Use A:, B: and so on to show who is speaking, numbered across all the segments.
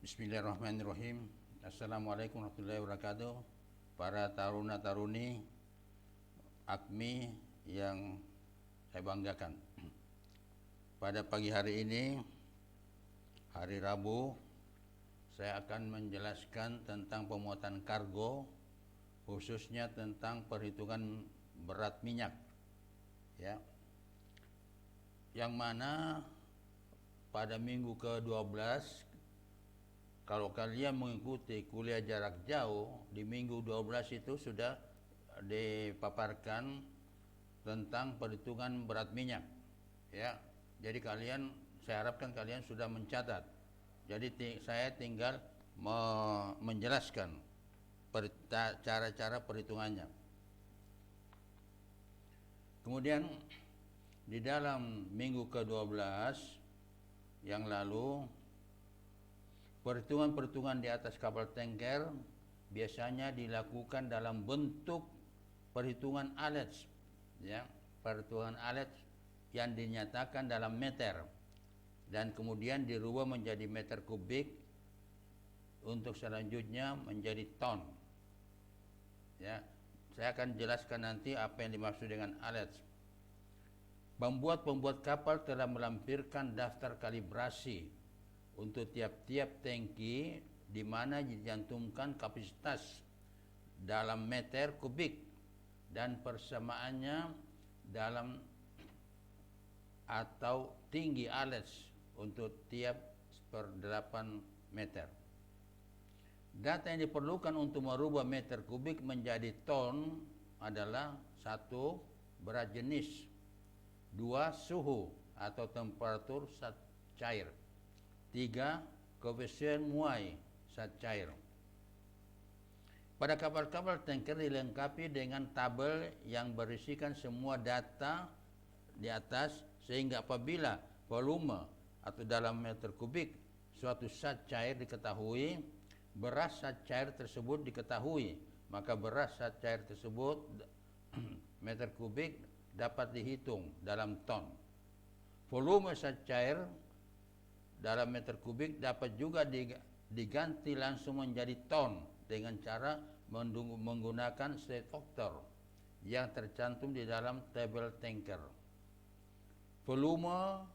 A: Bismillahirrahmanirrahim. Assalamualaikum warahmatullahi wabarakatuh. Para taruna-taruni AKMI yang saya banggakan. Pada pagi hari ini, hari Rabu, saya akan menjelaskan tentang pemuatan kargo, khususnya tentang perhitungan berat minyak. Ya. Yang mana pada minggu ke-12, kalau kalian mengikuti kuliah jarak jauh, di minggu 12 itu sudah dipaparkan tentang perhitungan berat minyak. Ya. Jadi saya harapkan kalian sudah mencatat. Jadi saya tinggal menjelaskan cara-cara perhitungannya. Kemudian di dalam minggu ke-12 yang lalu, perhitungan-perhitungan di atas kapal tanker biasanya dilakukan dalam bentuk perhitungan alet, ya, perhitungan alet yang dinyatakan dalam meter dan kemudian dirubah menjadi meter kubik untuk selanjutnya menjadi ton. Ya, saya akan jelaskan nanti apa yang dimaksud dengan alet. Pembuat kapal telah melampirkan daftar kalibrasi untuk tiap-tiap tangki di mana dicantumkan kapasitas dalam meter kubik dan persamaannya dalam atau tinggi alet untuk tiap per 8 meter. Data yang diperlukan untuk merubah meter kubik menjadi ton adalah 1. Berat jenis, 2. Suhu atau temperatur saat cair, 3. Koefisien muai saat cair. Pada kapal-kapal tanker dilengkapi dengan tabel yang berisikan semua data di atas, sehingga apabila volume atau dalam meter kubik suatu zat cair diketahui, beras zat cair tersebut diketahui, maka beras zat cair tersebut meter kubik dapat dihitung dalam ton. Volume zat cair dalam meter kubik dapat juga diganti langsung menjadi ton dengan cara menggunakan state factor yang tercantum di dalam tabel tanker. Volume,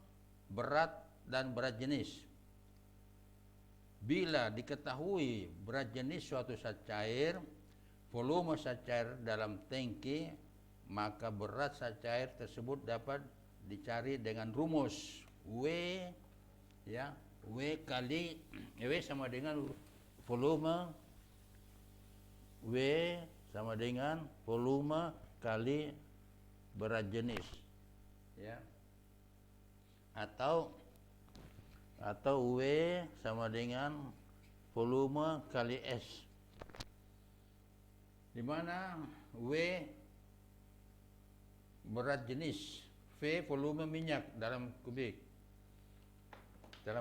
A: berat, dan berat jenis. Bila diketahui berat jenis suatu zat cair, volume zat cair dalam tangki, maka berat zat cair tersebut dapat dicari dengan rumus W, ya, W sama dengan volume, W sama dengan volume kali berat jenis, ya, atau W sama dengan volume kali S, di mana W berat jenis, V volume minyak dalam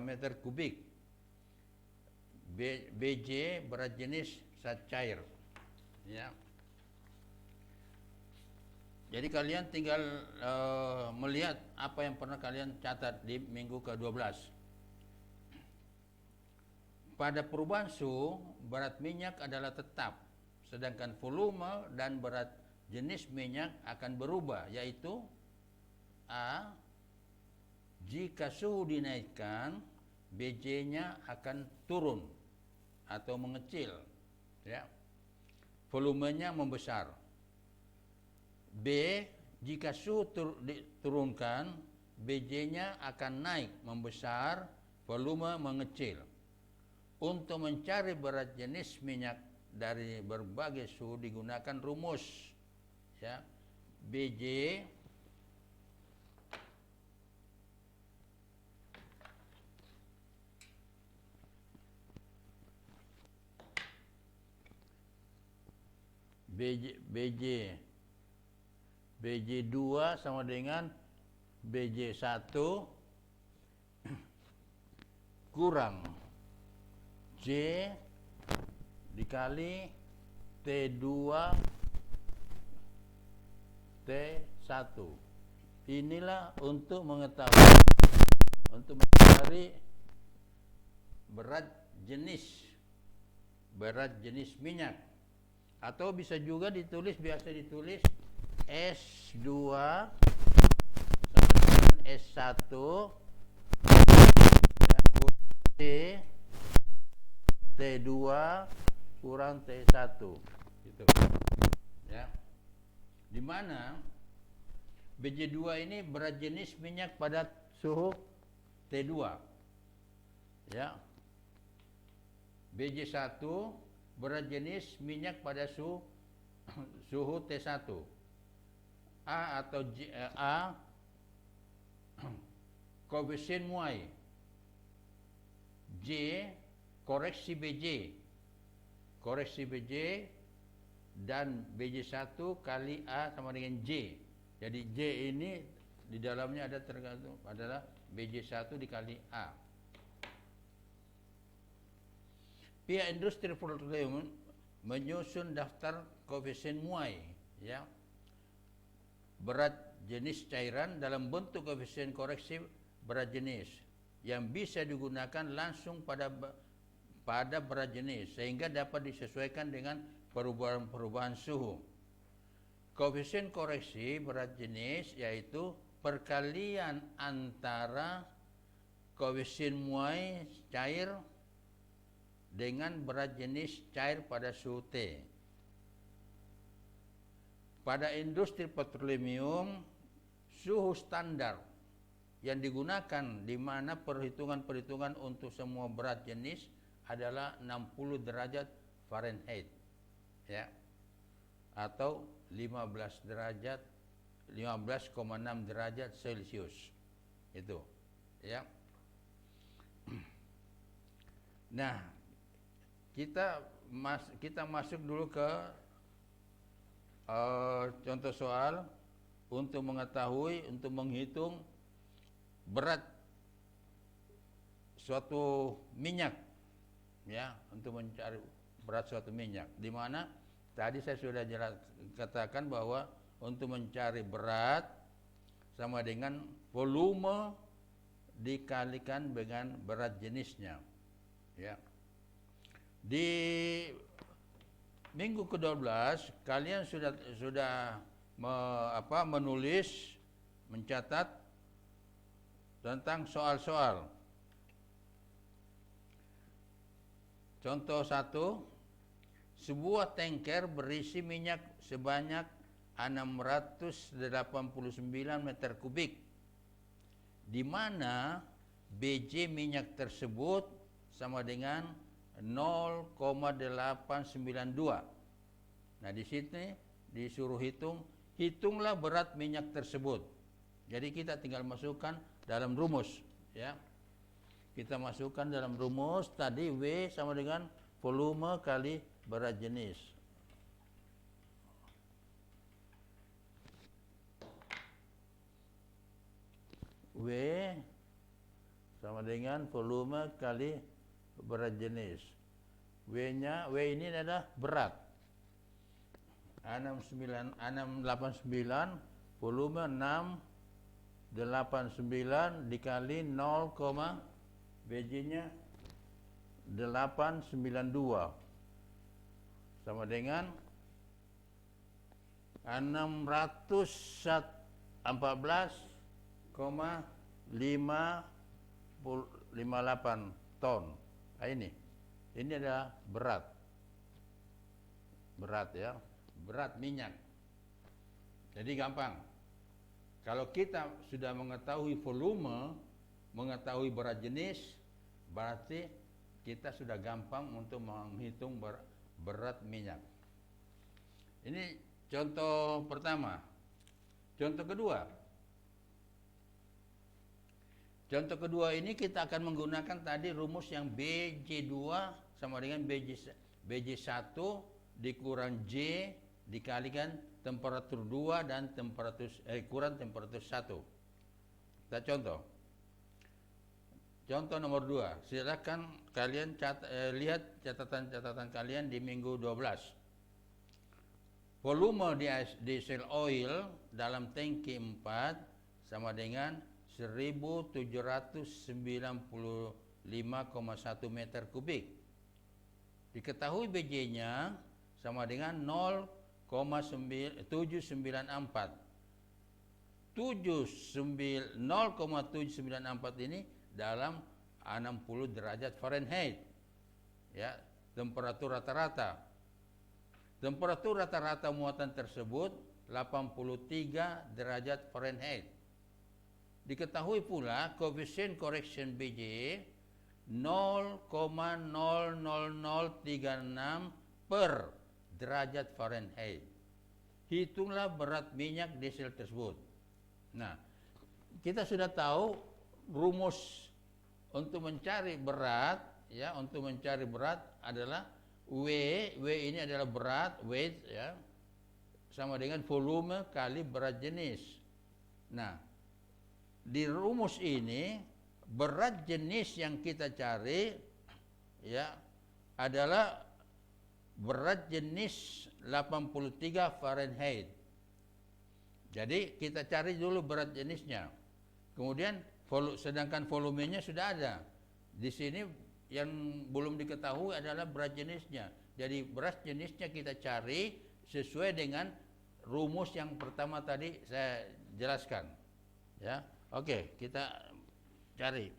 A: meter kubik, BJ berat jenis zat cair. Ya. Jadi kalian tinggal melihat apa yang pernah kalian catat di minggu ke-12. Pada perubahan suhu, berat minyak adalah tetap, sedangkan volume dan berat jenis minyak akan berubah, yaitu A. Jika suhu dinaikkan, BJ-nya akan turun atau mengecil, ya. Volumenya membesar. B. Jika suhu diturunkan, BJ-nya akan naik membesar, volume mengecil. Untuk mencari berat jenis minyak dari berbagai suhu digunakan rumus, ya, BJ BJ2 sama dengan BJ1 kurang J dikali T2 T1. Inilah untuk mengetahui, untuk mencari berat jenis minyak, atau bisa juga biasa ditulis S2 sama dengan S1 ya, T T2 kurang T1 gitu ya, di mana BJ2 ini berat jenis minyak pada suhu T2 ya, BJ1 berat jenis minyak pada suhu T1. A atau A koefisien muai, J koreksi BJ dan BJ1 kali A sama dengan J. Jadi J ini di dalamnya ada tergantung adalah BJ1 dikali A. Pihak industri petroleum menyusun daftar koefisien muai ya, berat jenis cairan dalam bentuk koefisien koreksi berat jenis yang bisa digunakan langsung pada berat jenis sehingga dapat disesuaikan dengan perubahan suhu. Koefisien koreksi berat jenis yaitu perkalian antara koefisien muai cair dengan berat jenis cair pada suhu T. Pada industri petroleum, suhu standar yang digunakan di mana perhitungan untuk semua berat jenis adalah 60 derajat Fahrenheit ya, atau 15,6 derajat Celcius itu ya. Nah, kita masuk dulu ke contoh soal untuk menghitung berat suatu minyak ya, untuk mencari berat suatu minyak, di mana tadi saya sudah katakan bahwa untuk mencari berat sama dengan volume dikalikan dengan berat jenisnya ya. Di minggu ke-12 kalian sudah mencatat tentang soal-soal. Contoh 1, sebuah tanker berisi minyak sebanyak 689 meter kubik, di mana BJ minyak tersebut sama dengan 0,892. Nah, di sini disuruh hitunglah berat minyak tersebut. Jadi kita tinggal masukkan dalam rumus ya. Kita masukkan dalam rumus tadi W sama dengan volume kali berat jenis. W sama dengan volume kali berat jenis. W ini adalah berat. 689 volume 689 dikali 0, BJ-nya 892 sama dengan 614,558 ton. Nah, ini adalah berat ya, berat minyak. Jadi gampang. Kalau kita sudah mengetahui volume, mengetahui berat jenis, berarti kita sudah gampang untuk menghitung berat minyak. Ini contoh pertama. Contoh kedua ini kita akan menggunakan tadi rumus yang BJ2 sama dengan BJ1 dikurang J dikalikan temperatur 2 dan kurang temperatur 1. Kita contoh. Contoh nomor 2. Silakan kalian lihat catatan kalian di minggu 12. Volume diesel oil dalam tangki 4 sama dengan 1795,1 meter kubik. Diketahui BJ-nya sama dengan 0,794. 0,794 ini dalam 60 derajat Fahrenheit. Ya, temperatur rata-rata. Temperatur rata-rata muatan tersebut 83 derajat Fahrenheit. Diketahui pula koefisien correction BJ 0,00036 per derajat Fahrenheit. Hitunglah berat minyak diesel tersebut. Nah, kita sudah tahu rumus untuk mencari berat, ya, untuk mencari berat adalah W ini adalah berat, weight, ya, sama dengan volume kali berat jenis. Nah, di rumus ini berat jenis yang kita cari, ya, adalah berat jenis 83 Fahrenheit. Jadi kita cari dulu berat jenisnya. Kemudian sedangkan volumenya sudah ada. Di sini yang belum diketahui adalah berat jenisnya. Jadi berat jenisnya kita cari sesuai dengan rumus yang pertama tadi saya jelaskan. Ya. Oke, kita cari.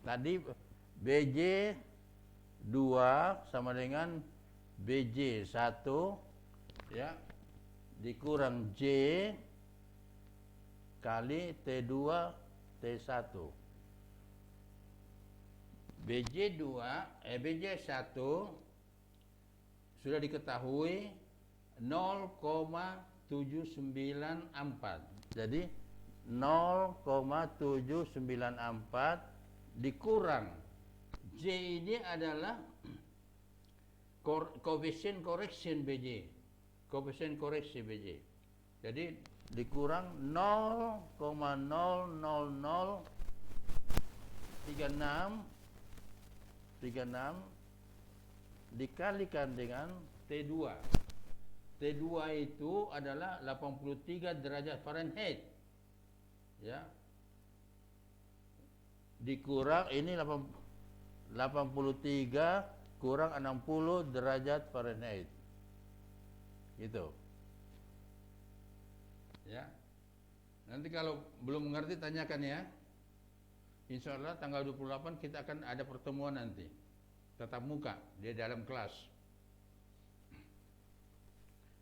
A: Tadi BJ 2 sama dengan BJ 1, ya, dikurang J kali T2 T1. BJ 1 sudah diketahui 0,794. Jadi 0,794 dikurang J ini adalah koefisien correction BJ. Koefisien koreksi BJ. Jadi dikurang 0,00036 dikalikan dengan T2. T2 itu adalah 83 derajat Fahrenheit. Ya. Dikurang ini 83 kurang 60 derajat Fahrenheit. Gitu. Ya. Nanti kalau belum mengerti tanyakan ya. Insya Allah tanggal 28 kita akan ada pertemuan nanti. Tatap muka di dalam kelas.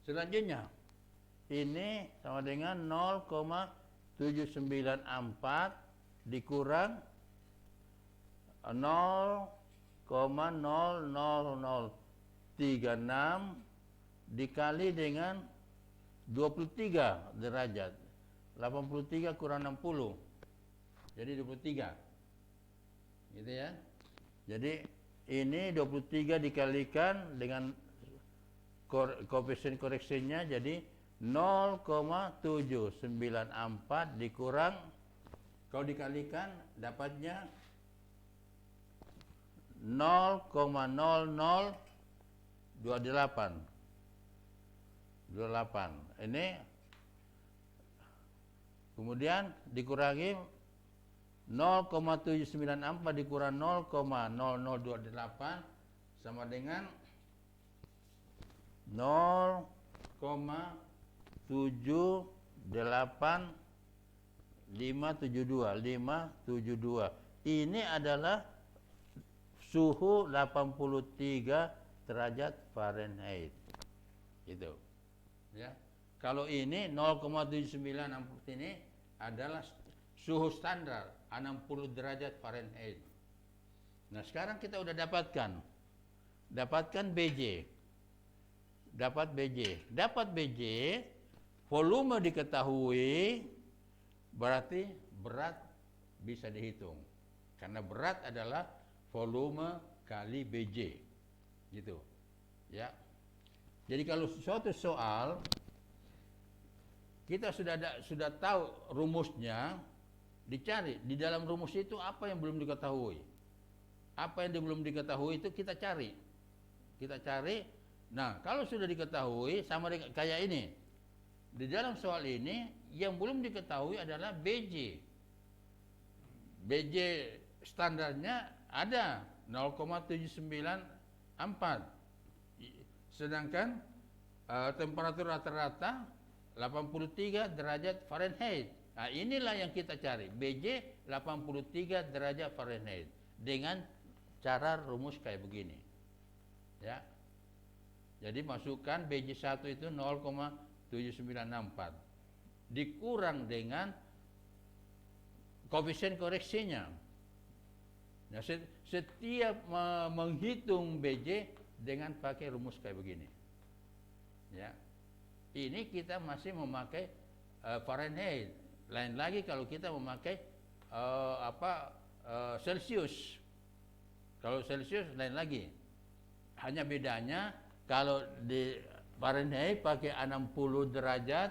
A: Selanjutnya, ini sama dengan 0,794 dikurang 0,00036 dikali dengan 23 derajat. 83 kurang 60. Jadi 23. Gitu ya. Jadi ini 23 dikalikan dengan koefisien koreksinya jadi 0,794 dikurang, kalau dikalikan dapatnya 0,0028. Ini kemudian dikurangi 0,794 dikurang 0,0028 sama dengan 0,78572. Ini adalah suhu 83 derajat Fahrenheit. Gitu. Ya. Kalau ini 0,794 ini adalah suhu standar 60 derajat Fahrenheit. Nah, sekarang kita udah dapatkan BJ. Dapat BJ, volume diketahui, berarti berat bisa dihitung. Karena berat adalah volume kali BJ. Gitu. Ya. Jadi kalau suatu soal kita sudah tahu rumusnya, dicari di dalam rumus itu apa yang belum diketahui. Apa yang belum diketahui itu kita cari. Kita cari. Nah, kalau sudah diketahui sama dengan kayak ini. Di dalam soal ini yang belum diketahui adalah BJ. BJ standarnya ada 0,794. Sedangkan temperatur rata-rata 83 derajat Fahrenheit. Nah, inilah yang kita cari. BJ 83 derajat Fahrenheit dengan cara rumus kayak begini. Ya. Jadi masukkan BJ1 itu 0,794 dikurang dengan koefisien koreksinya. Nah, setiap menghitung BJ dengan pakai rumus kayak begini. Ya. Ini kita masih memakai Fahrenheit. Lain lagi kalau kita memakai Celsius. Kalau Celsius lain lagi. Hanya bedanya kalau di Fahrenheit pakai 60 derajat,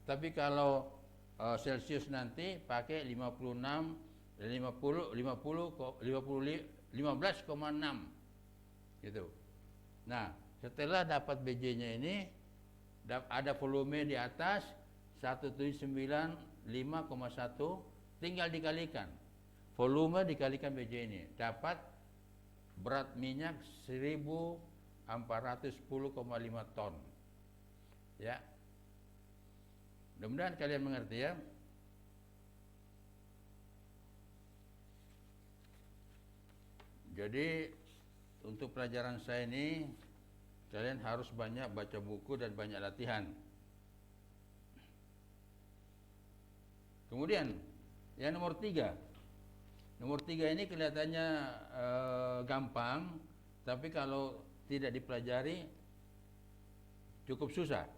A: tapi kalau Celsius nanti pakai 15,6 gitu. Nah, setelah dapat BJ-nya ini ada volume di atas 179,5,1, tinggal dikalikan. Volume dikalikan BJ ini dapat berat minyak 1410,5 ton. Ya. Mudah-mudahan kalian mengerti ya. Jadi untuk pelajaran saya ini kalian harus banyak baca buku dan banyak latihan. Kemudian yang nomor 3. Nomor 3 ini kelihatannya gampang, tapi kalau tidak dipelajari cukup susah.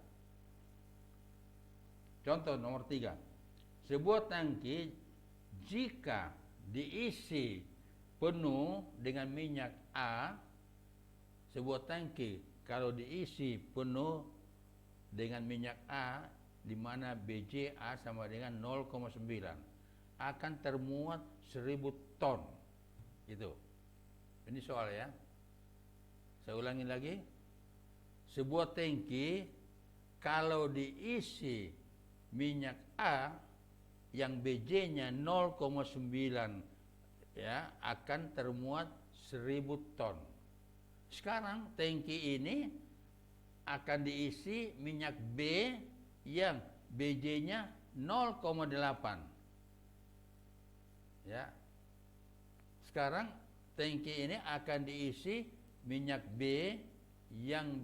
A: Contoh nomor 3. Sebuah tangki jika diisi penuh dengan minyak A, sebuah tangki kalau diisi penuh dengan minyak A, di mana BJ A sama dengan 0,9, akan termuat 1000 ton. Itu. Ini soal ya. Saya ulangi lagi. Sebuah tangki kalau diisi minyak A yang BJ-nya 0,9 ya, akan termuat 1000 ton. Sekarang tangki ini akan diisi minyak B yang BJ-nya 0,8. Ya. Sekarang tangki ini akan diisi minyak B yang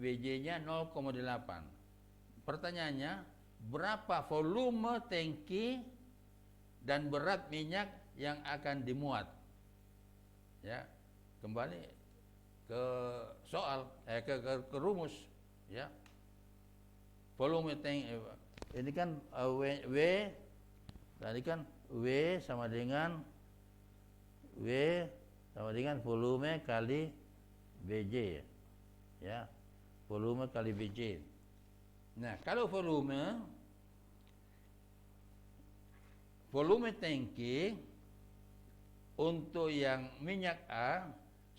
A: BJ-nya 0,8. Pertanyaannya, berapa volume tangki dan berat minyak yang akan dimuat? Ya, kembali ke soal, ke rumus, ya. Volume tangki ini kan W tadi kan W sama dengan volume kali BJ, ya. Volume kali BJ. Nah, kalau volume tangki untuk yang minyak A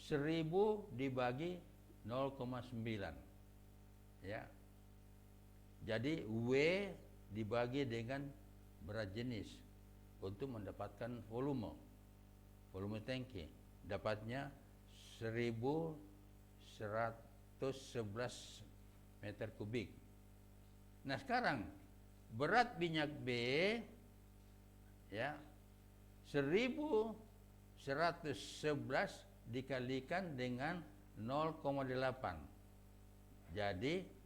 A: 1000 dibagi 0,9. Ya. Jadi W dibagi dengan berat jenis untuk mendapatkan volume tangki. Dapatnya 1111 meter kubik. Nah, sekarang berat minyak B ya 1111 dikalikan dengan 0,8. Jadi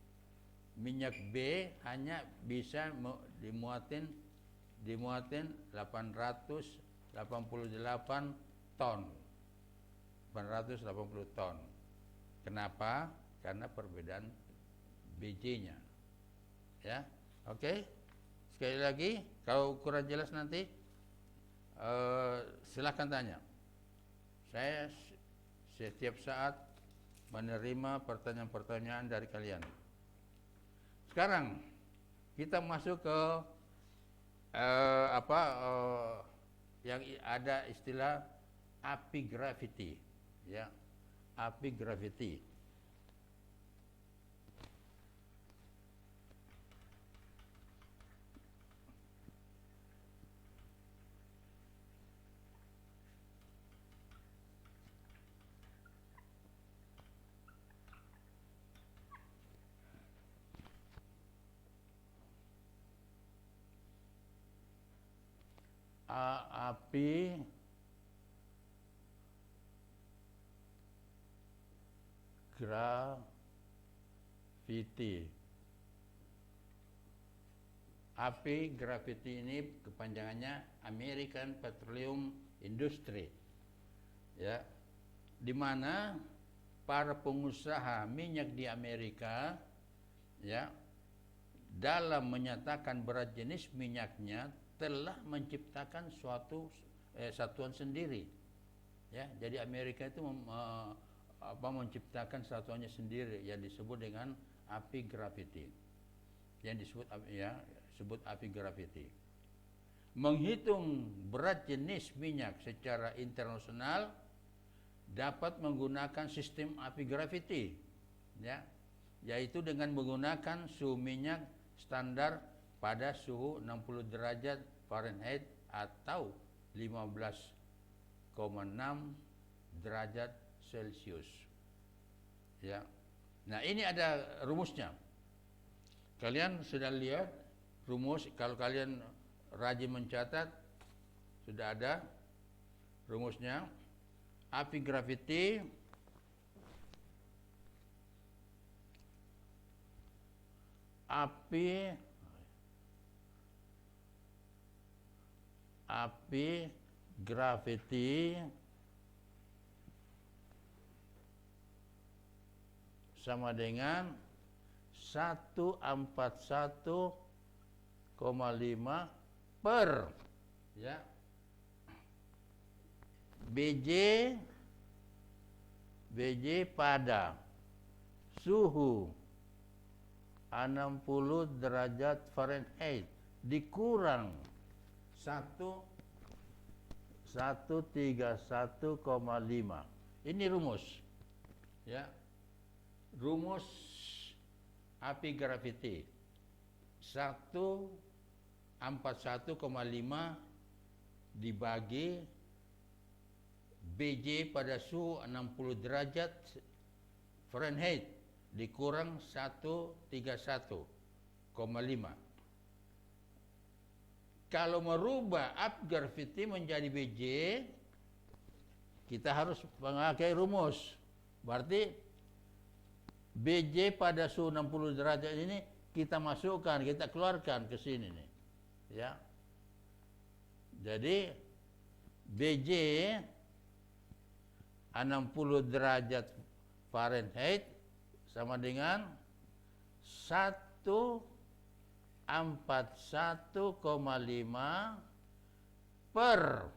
A: minyak B hanya bisa dimuatin 888 ton. 880 ton. Kenapa? Karena perbedaan BJ-nya. Ya, oke. Sekali lagi, kalau kurang jelas nanti silakan tanya. Saya setiap saat menerima pertanyaan-pertanyaan dari kalian. Sekarang kita masuk ke yang ada istilah api gravity, ya, api gravity. Api gravity. Api gravity ini kepanjangannya American Petroleum Industry, ya, di mana para pengusaha minyak di Amerika, ya, dalam menyatakan berat jenis minyaknya telah menciptakan suatu satuan sendiri, ya. Jadi Amerika itu menciptakan satuannya sendiri yang disebut dengan api gravity, yang disebut sebut api gravity. Menghitung berat jenis minyak secara internasional dapat menggunakan sistem api gravity, ya, yaitu dengan menggunakan suhu minyak standar pada suhu 60 derajat Fahrenheit atau 15,6 derajat Celcius. Ya. Nah, ini ada rumusnya. Kalian sudah lihat rumus, kalau kalian rajin mencatat sudah ada rumusnya. Api gravity sama dengan 141,5 per, ya, BJ pada suhu 60 derajat Fahrenheit dikurang 131,5. Ini rumus, ya, rumus api gravity 141,5 dibagi BJ pada suhu 60 derajat Fahrenheit dikurang 131,5. Kalau merubah api gravity menjadi BJ, kita harus memakai rumus. Berarti BJ pada suhu 60 derajat ini kita masukkan, kita keluarkan ke sini nih. Ya. Jadi BJ 60 derajat Fahrenheit sama dengan 141,5 per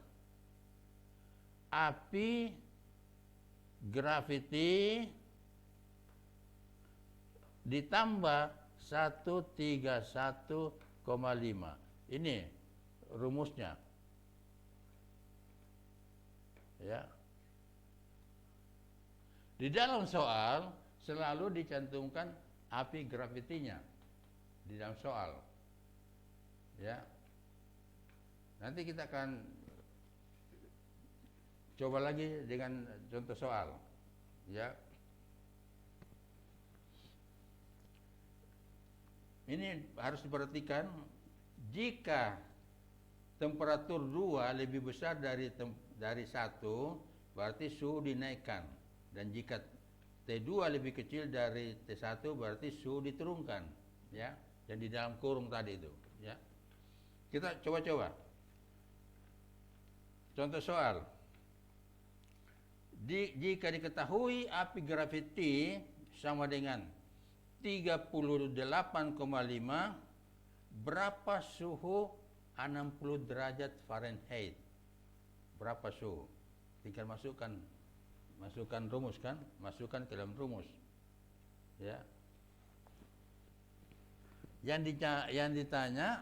A: api gravity ditambah 131,5. Ini rumusnya. Ya. Di dalam soal selalu dicantumkan api gravitinya di dalam soal. Ya. Nanti kita akan coba lagi dengan contoh soal. Ya. Ini harus diperhatikan, jika temperatur 2 lebih besar dari 1, berarti suhu dinaikkan. Dan jika T2 lebih kecil dari T1, berarti suhu diturunkan, ya, yang di dalam kurung tadi itu, ya. Kita coba-coba. Contoh soal. Jika diketahui api gravity sama dengan 38,5, berapa suhu 60 derajat Fahrenheit? Berapa suhu? Tinggal masukkan rumus kan, masukkan ke dalam rumus, ya. Yang ditanya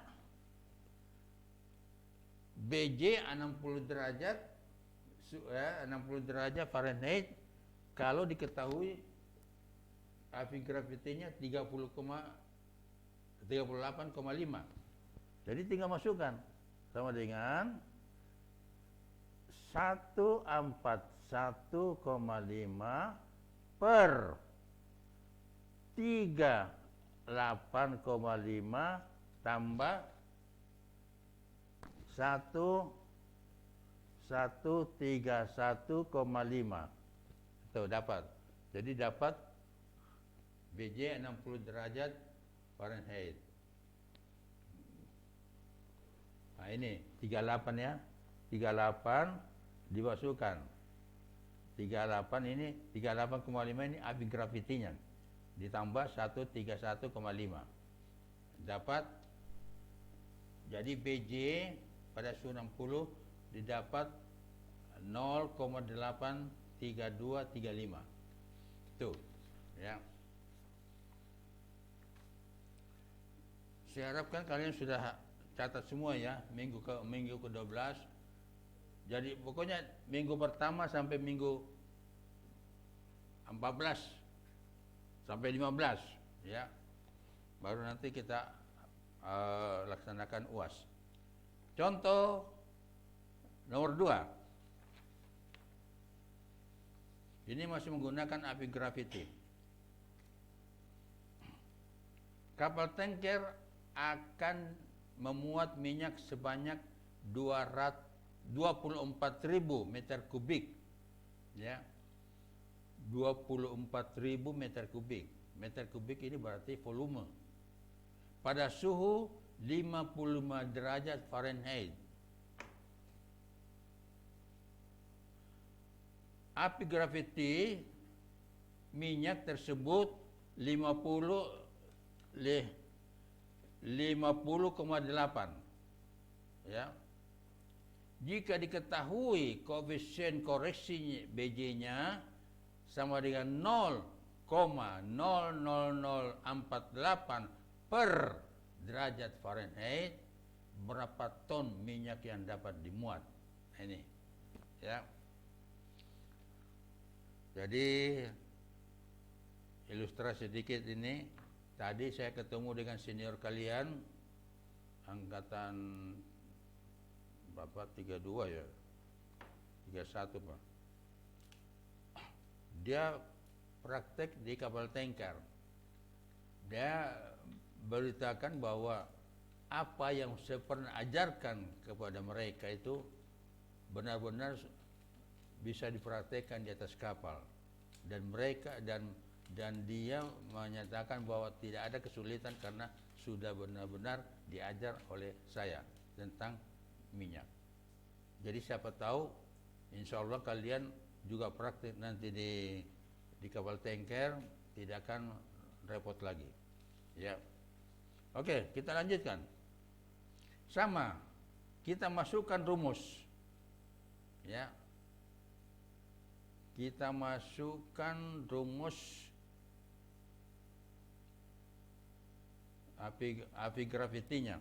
A: BJ 60 derajat 60 derajat Fahrenheit kalau diketahui api gravitinya 38,5. Jadi tinggal masukkan sama dengan 141,5 per 38,5 tambah 131,5. Tuh dapat. Jadi dapat BJ 60 derajat Fahrenheit. Nah ini 38 ya. 38 dimasukkan. 38 ini 38,5 ini api gravitinya. Ditambah 131,5. Dapat jadi BJ pada suhu 60 didapat 0,83235. Tuh, ya. Saya harapkan kalian sudah catat semua ya, minggu ke-12. Jadi pokoknya minggu pertama sampai minggu 14 sampai 15 ya. Baru nanti kita laksanakan UAS. Contoh nomor 2. Ini masih menggunakan api graviti. Kapal tanker akan memuat minyak sebanyak 24.000 meter kubik. Ya. 24.000 meter kubik. Meter kubik ini berarti volume. Pada suhu 55 derajat Fahrenheit. Api graviti minyak tersebut 50,8 ya. Jika diketahui koefisien koreksi BJ-nya sama dengan 0,00048 per derajat Fahrenheit, berapa ton minyak yang dapat dimuat? Ini ya. Jadi ilustrasi sedikit ini, tadi saya ketemu dengan senior kalian angkatan berapa? 32 ya. 31 Pak. Dia praktek di kapal tanker. Dia beritakan bahwa apa yang saya pernah ajarkan kepada mereka itu benar-benar bisa dipraktekkan di atas kapal, dan mereka dan dia menyatakan bahwa tidak ada kesulitan karena sudah benar-benar diajar oleh saya tentang minyak. Jadi siapa tahu insya Allah kalian juga praktik nanti di kapal tanker, tidak akan repot lagi ya. Oke, kita lanjutkan. Sama, kita masukkan rumus ya. Kita masukkan rumus api gravitinya.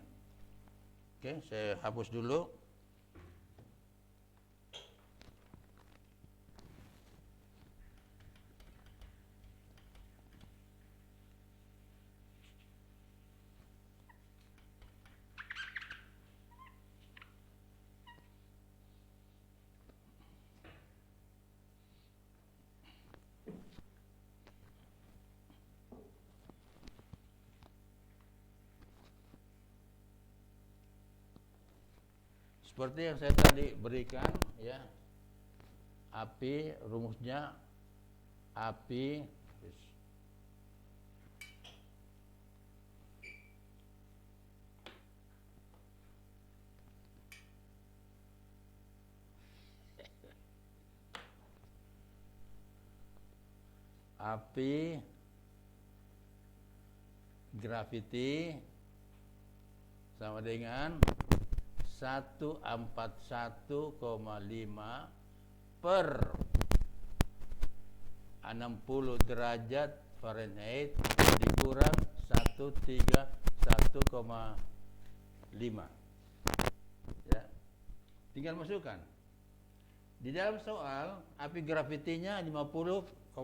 A: Oke, saya hapus dulu. Seperti yang saya tadi berikan ya, api rumusnya api graviti sama dengan 141,5 per 60 derajat Fahrenheit dikurang 131,5 ya. Tinggal masukkan. Di dalam soal api grafitinya 50,8.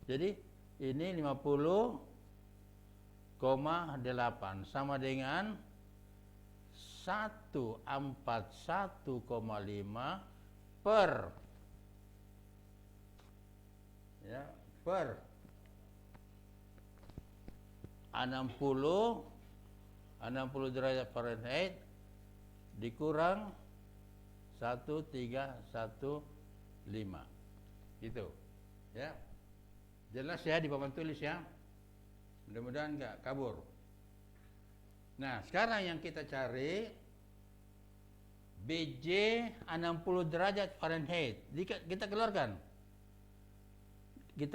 A: Jadi ini 50,8 sama dengan 141,5 per ya per 60 derajat Fahrenheit dikurang 1315 gitu ya. Jelas ya di papan tulis ya, mudah-mudahan nggak kabur. Nah sekarang yang kita cari BJ 60 derajat Fahrenheit. Kita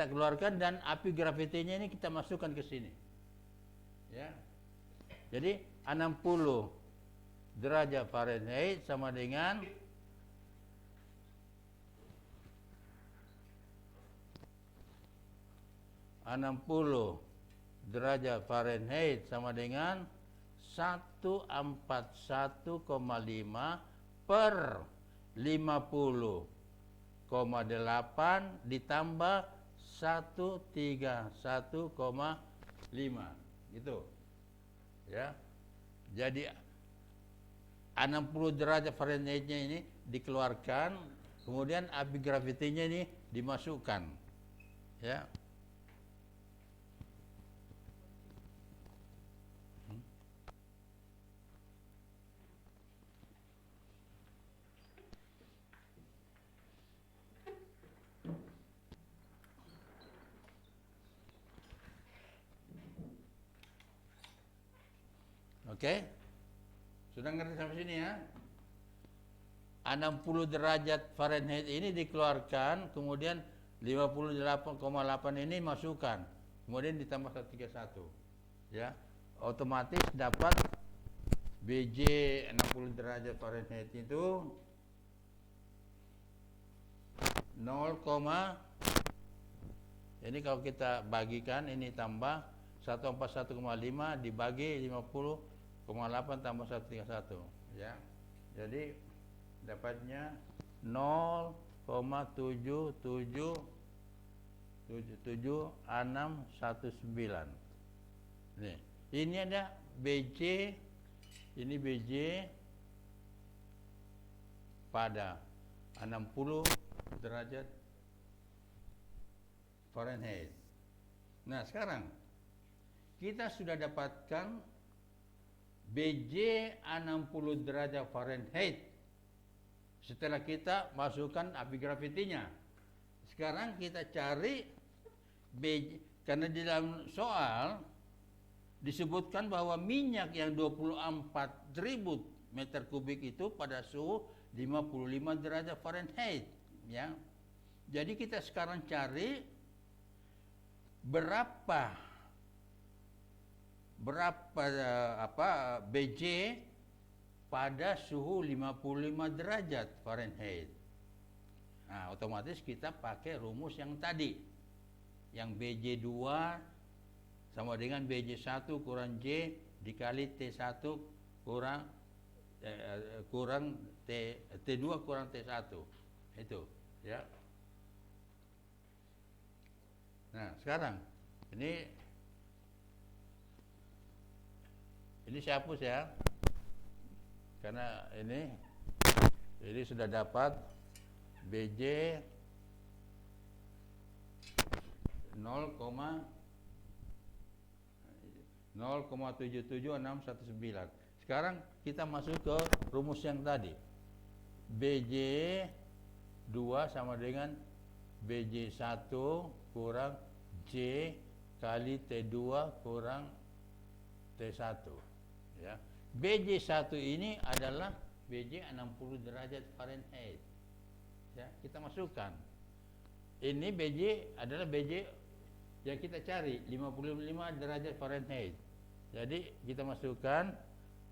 A: keluarkan dan api grafitinya ini kita masukkan ke sini ya. Jadi 60 derajat Fahrenheit sama dengan 60 derajat Fahrenheit sama dengan 141,5 per 50,8 ditambah 131,5 gitu ya. Jadi 60 derajat Fahrenheitnya ini dikeluarkan, kemudian api grafitinya ini dimasukkan ya. Oke, sudah ngerti sampai sini ya? 60 derajat Fahrenheit ini dikeluarkan, kemudian 58,8 ini masukkan, kemudian ditambah 131 ya, otomatis dapat BJ 60 derajat Fahrenheit itu 0, ini kalau kita bagikan ini tambah 141,5 dibagi 50,8 tambah 131 ya. Jadi dapatnya 0,77769. Nih, ini ada BJ, ini BJ pada 60 derajat Fahrenheit. Nah, sekarang kita sudah dapatkan BJ 60 derajat Fahrenheit setelah kita masukkan api grafitinya. Sekarang kita cari BJ, karena di dalam soal disebutkan bahwa minyak yang 24.000 meter kubik itu pada suhu 55 derajat Fahrenheit ya. Jadi kita sekarang cari berapa BJ pada suhu 55 derajat Fahrenheit. Nah, otomatis kita pakai rumus yang tadi. Yang BJ 2 sama dengan BJ 1 kurang J dikali T1 kurang T2 kurang T1. Itu, ya. Nah, sekarang ini saya hapus ya, karena ini sudah dapat BJ 0,77619. Sekarang kita masuk ke rumus yang tadi. BJ 2 sama dengan BJ 1 kurang J kali T2 kurang T1 ya. BJ 1 ini adalah BJ 60 derajat Fahrenheit ya, kita masukkan. Ini BJ adalah BJ yang kita cari 55 derajat Fahrenheit. Jadi kita masukkan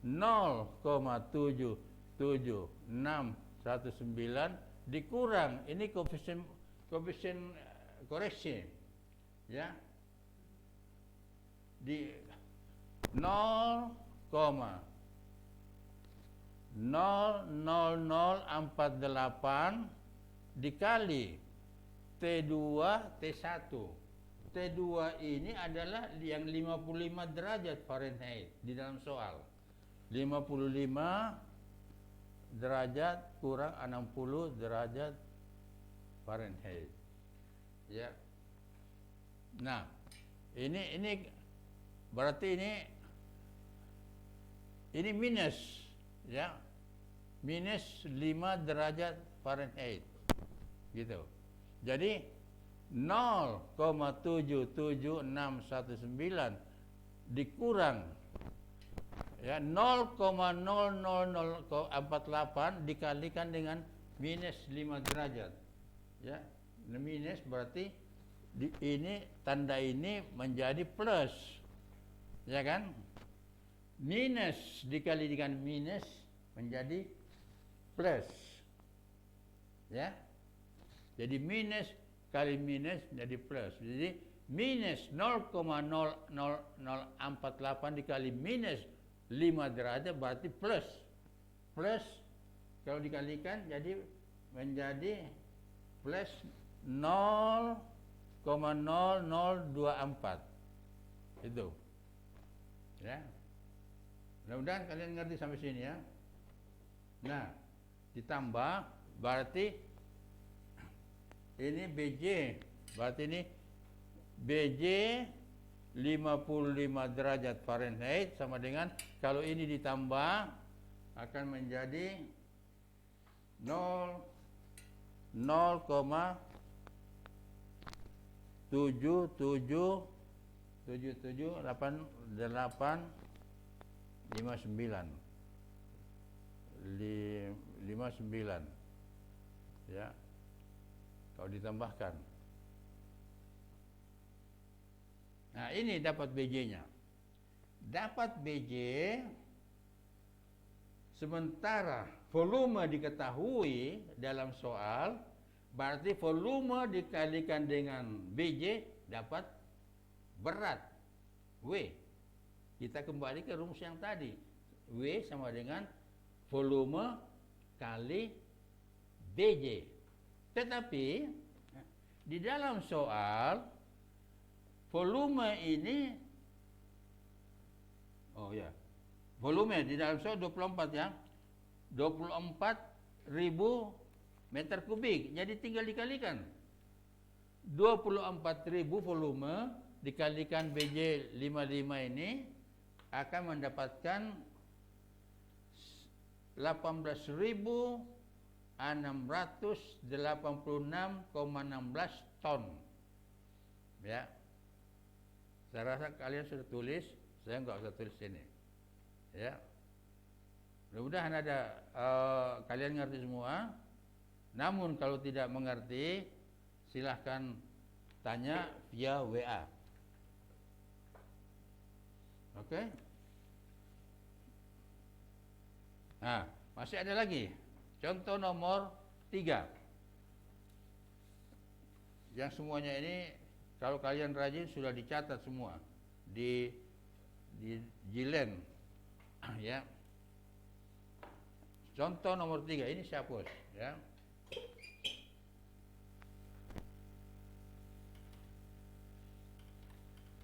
A: 0,77619 dikurang ini koefisien koreksi ya, di 0,00048 dikali T2 T1. T2 ini adalah yang 55 derajat Fahrenheit di dalam soal. 55 derajat kurang 60 derajat Fahrenheit. Ya. Nah, ini berarti ini minus, ya. Minus 5 derajat Fahrenheit. Gitu. Jadi 0,77619 dikurang ya 0,00048 dikalikan dengan minus 5 derajat. Ya, minus berarti ini tanda ini menjadi plus. Ya kan? Minus dikali dengan minus menjadi plus. Ya. Jadi minus kali minus jadi plus. Jadi minus 0,00048 dikali minus 5 derajat berarti plus. Plus kalau dikalikan jadi menjadi plus 0,0024. Itu. Ya. Mudah-mudahan kalian ngerti sampai sini ya. Nah, ditambah berarti ini BJ, berarti ini BJ 55 derajat Fahrenheit sama dengan kalau ini ditambah akan menjadi 0,0778859 ya. Kalau ditambahkan. Nah, ini dapat BJ-nya. Dapat BJ sementara volume diketahui dalam soal, berarti volume dikalikan dengan BJ dapat berat W. Kita kembali ke rumus yang tadi. W sama dengan volume kali BJ. Tetapi di dalam soal volume ini volume di dalam soal 24 ya. 24.000 meter kubik. Jadi tinggal dikalikan. 24.000 volume dikalikan BJ 55 ini akan mendapatkan 18.686,16 ton. Ya. Saya rasa kalian sudah tulis, saya nggak usah tulis sini. Ya. Mudah-mudahan kalian ngerti semua. Namun kalau tidak mengerti, silahkan tanya via WA. Oke? Nah, masih ada lagi. Contoh nomor 3. Yang semuanya ini kalau kalian rajin sudah dicatat semua di Jilen. Ya. Contoh nomor 3 ini saya hapus ya.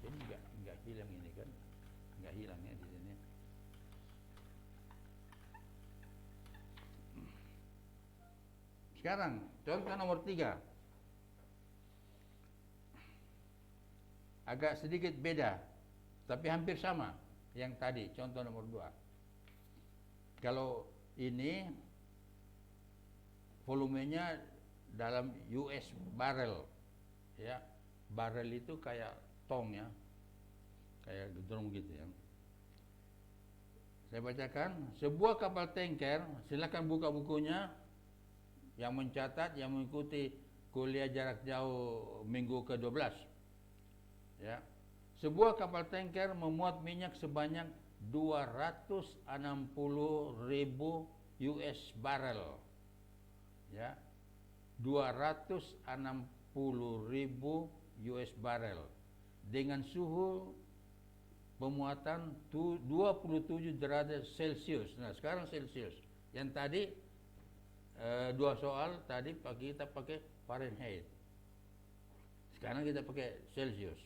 A: Ini enggak hilang ini kan? Enggak hilang ya di sini. Sekarang contoh nomor 3. Agak sedikit beda, tapi hampir sama yang tadi, contoh nomor 2. Kalau ini volumenya dalam US barrel, ya. Barrel itu kayak tong ya, kayak drum gitu ya. Saya bacakan, sebuah kapal tanker, silakan buka bukunya yang mencatat, yang mengikuti kuliah jarak jauh minggu ke-12. Ya. Sebuah kapal tanker memuat minyak sebanyak 260.000 US barrel. Ya. 260.000 US barrel dengan suhu pemuatan 27 derajat Celcius. Nah, sekarang Celcius. Yang tadi dua soal tadi kita pakai Fahrenheit. Sekarang kita pakai Celsius.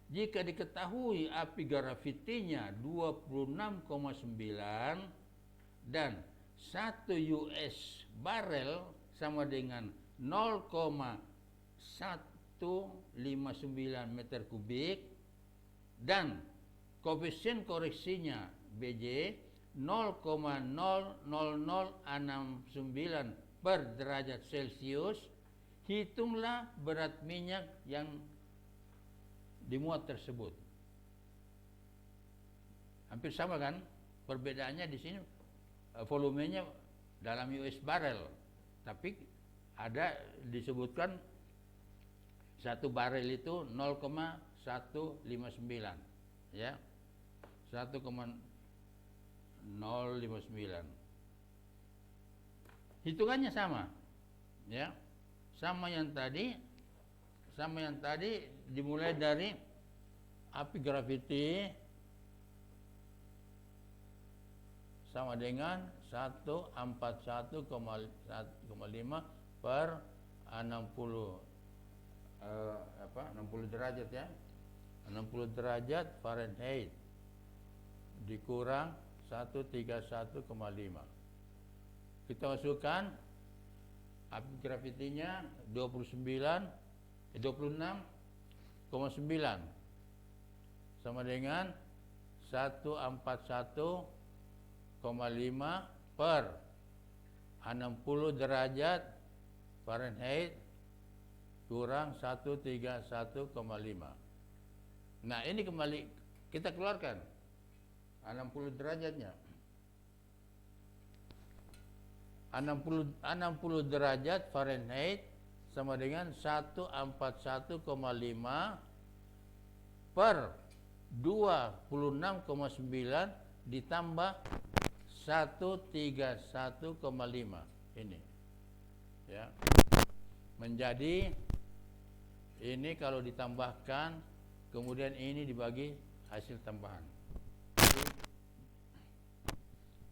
A: Jika diketahui api gravitinya 26,9 dan 1 US barel sama dengan 0,159 meter kubik dan koefisien koreksinya BJ 0,00069 per derajat Celcius, hitunglah berat minyak yang dimuat tersebut. Hampir sama kan? Perbedaannya di sini volumenya dalam US barrel, tapi ada disebutkan satu barel itu 0,159, ya, 1,059. Hitungannya sama, ya, sama yang tadi dimulai dari api graviti sama dengan 141,5 per 60 60 derajat, ya, 60 derajat Fahrenheit dikurang 131,5. Kita masukkan api gravitinya 26,9 sama dengan 141,5 per 60 derajat Fahrenheit kurang 131,5. Nah, ini kembali kita keluarkan 60 derajatnya. 60 derajat Fahrenheit sama dengan 141,5 per 26,9 ditambah 131,5 ini, ya, menjadi ini kalau ditambahkan kemudian ini dibagi hasil tambahan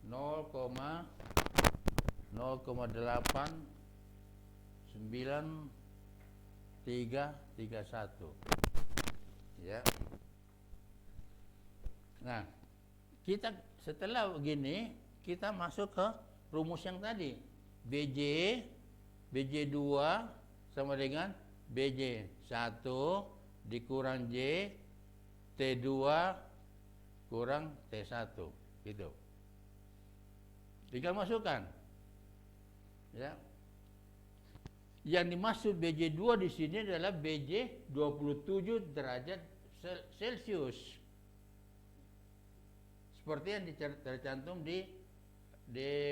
A: 0,08931, ya. Nah, kita setelah begini kita masuk ke rumus yang tadi. BJ2 sama dengan BJ1 dikurang J T2 kurang T1, gitu. Tinggal masukkan, ya. Yang dimaksud BJ2 di sini adalah BJ 27 derajat Celcius. Seperti yang tercantum di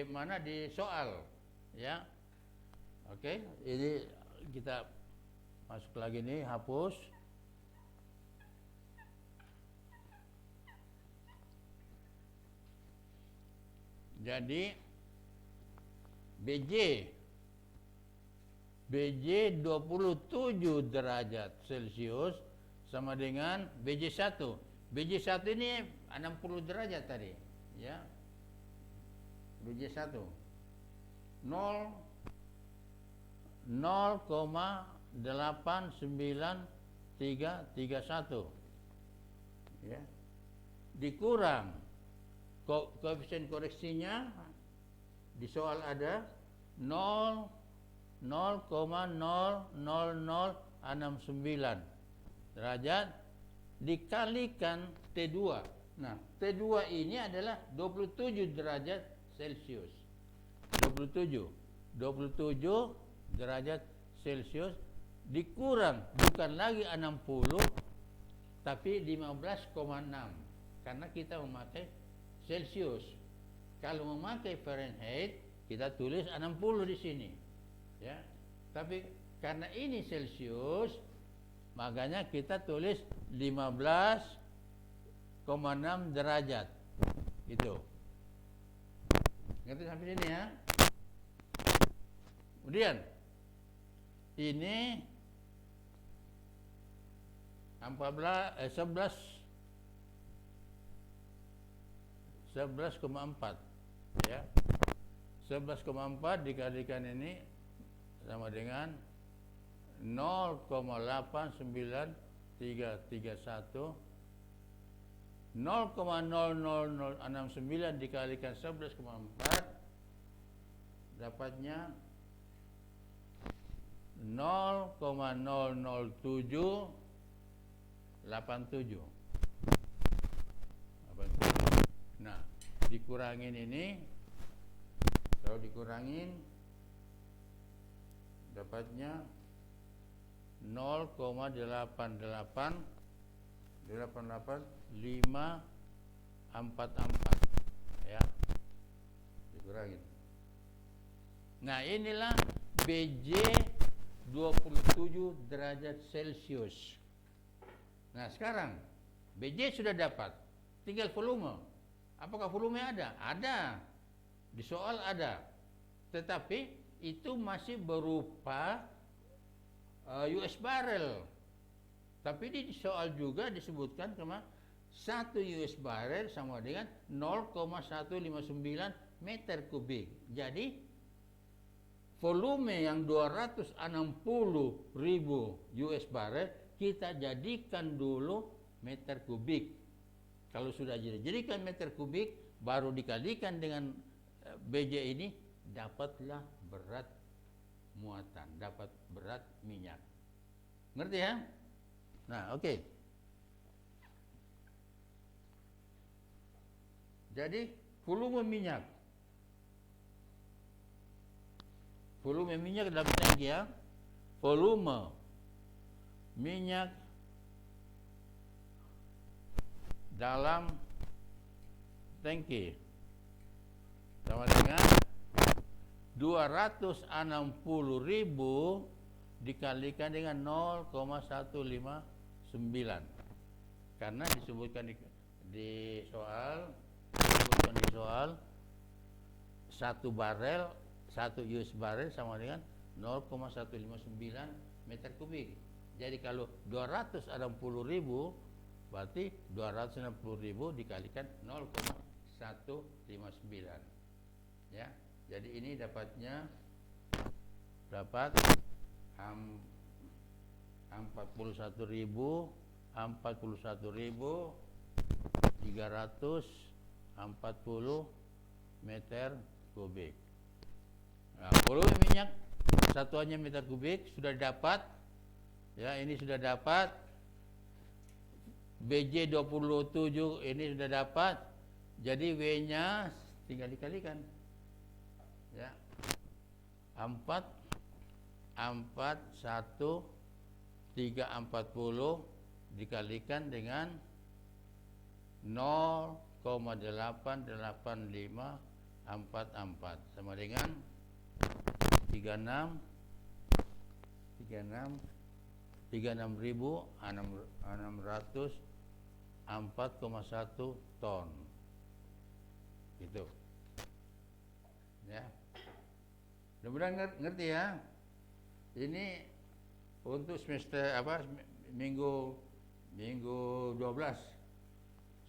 A: mana di soal, ya. Oke, ini kita masuk lagi nih, hapus. Jadi BJ 27 derajat Celcius sama dengan BJ1. BJ1 ini 60 derajat tadi, ya. BJ1 0,89331, ya, dikurang koefisien koreksinya di soal ada 0,00069 derajat dikalikan T2. Nah, T2 ini adalah 27 derajat Celcius. 27 derajat Celcius dikurang bukan lagi 60 tapi 15,6 karena kita memakai Celcius. Kalau memakai Fahrenheit kita tulis 60 di sini, ya. Tapi karena ini Celcius makanya kita tulis 15,6 derajat. Itu. Ngerti sampai sini, ya? Kemudian ini 11,4, ya. 11,4 dikalikan ini sama dengan 0,89331. 0,00069 dikalikan 11,4 dapatnya 0,00787. Nah, dikurangin ini, kalau dikurangin dapatnya 0,88544 ya, dikurangin. Nah, inilah BJ 27 derajat Celcius. Nah, sekarang BJ sudah dapat, tinggal volume. Apakah volume ada? Ada. Di soal ada. Tetapi itu masih berupa US barrel. Tapi di soal juga disebutkan kema 1 US barrel sama dengan 0,159 meter kubik. Jadi volume yang 260.000 US barrel kita jadikan dulu meter kubik. Kalau sudah jadikan meter kubik, baru dikalikan dengan BJ ini, dapatlah berat muatan, dapat berat minyak. Ngerti ya? Nah, oke. Jadi volume minyak. Volume minyak dalam tangki ya. Volume minyak dalam tangki sama dengan 260.000 dikalikan dengan 0,159. Karena disebutkan di soal 1 barel, 1 US barel sama dengan 0,159 meter kubik. Jadi kalau 260.000 berarti 260.000 dikalikan 0,159. Ya. Jadi ini dapatnya 41.340 meter kubik. Nah, volume minyak satuannya meter kubik sudah dapat. Ya, ini sudah dapat. BJ 27 ini sudah dapat. Jadi W-nya tinggal dikalikan. Ya. 340 dikalikan dengan 0,88544 sama dengan 36.604,1 ton. Gitu. Ya. Mudah-mudahan ngerti ya. Ini untuk semester minggu 12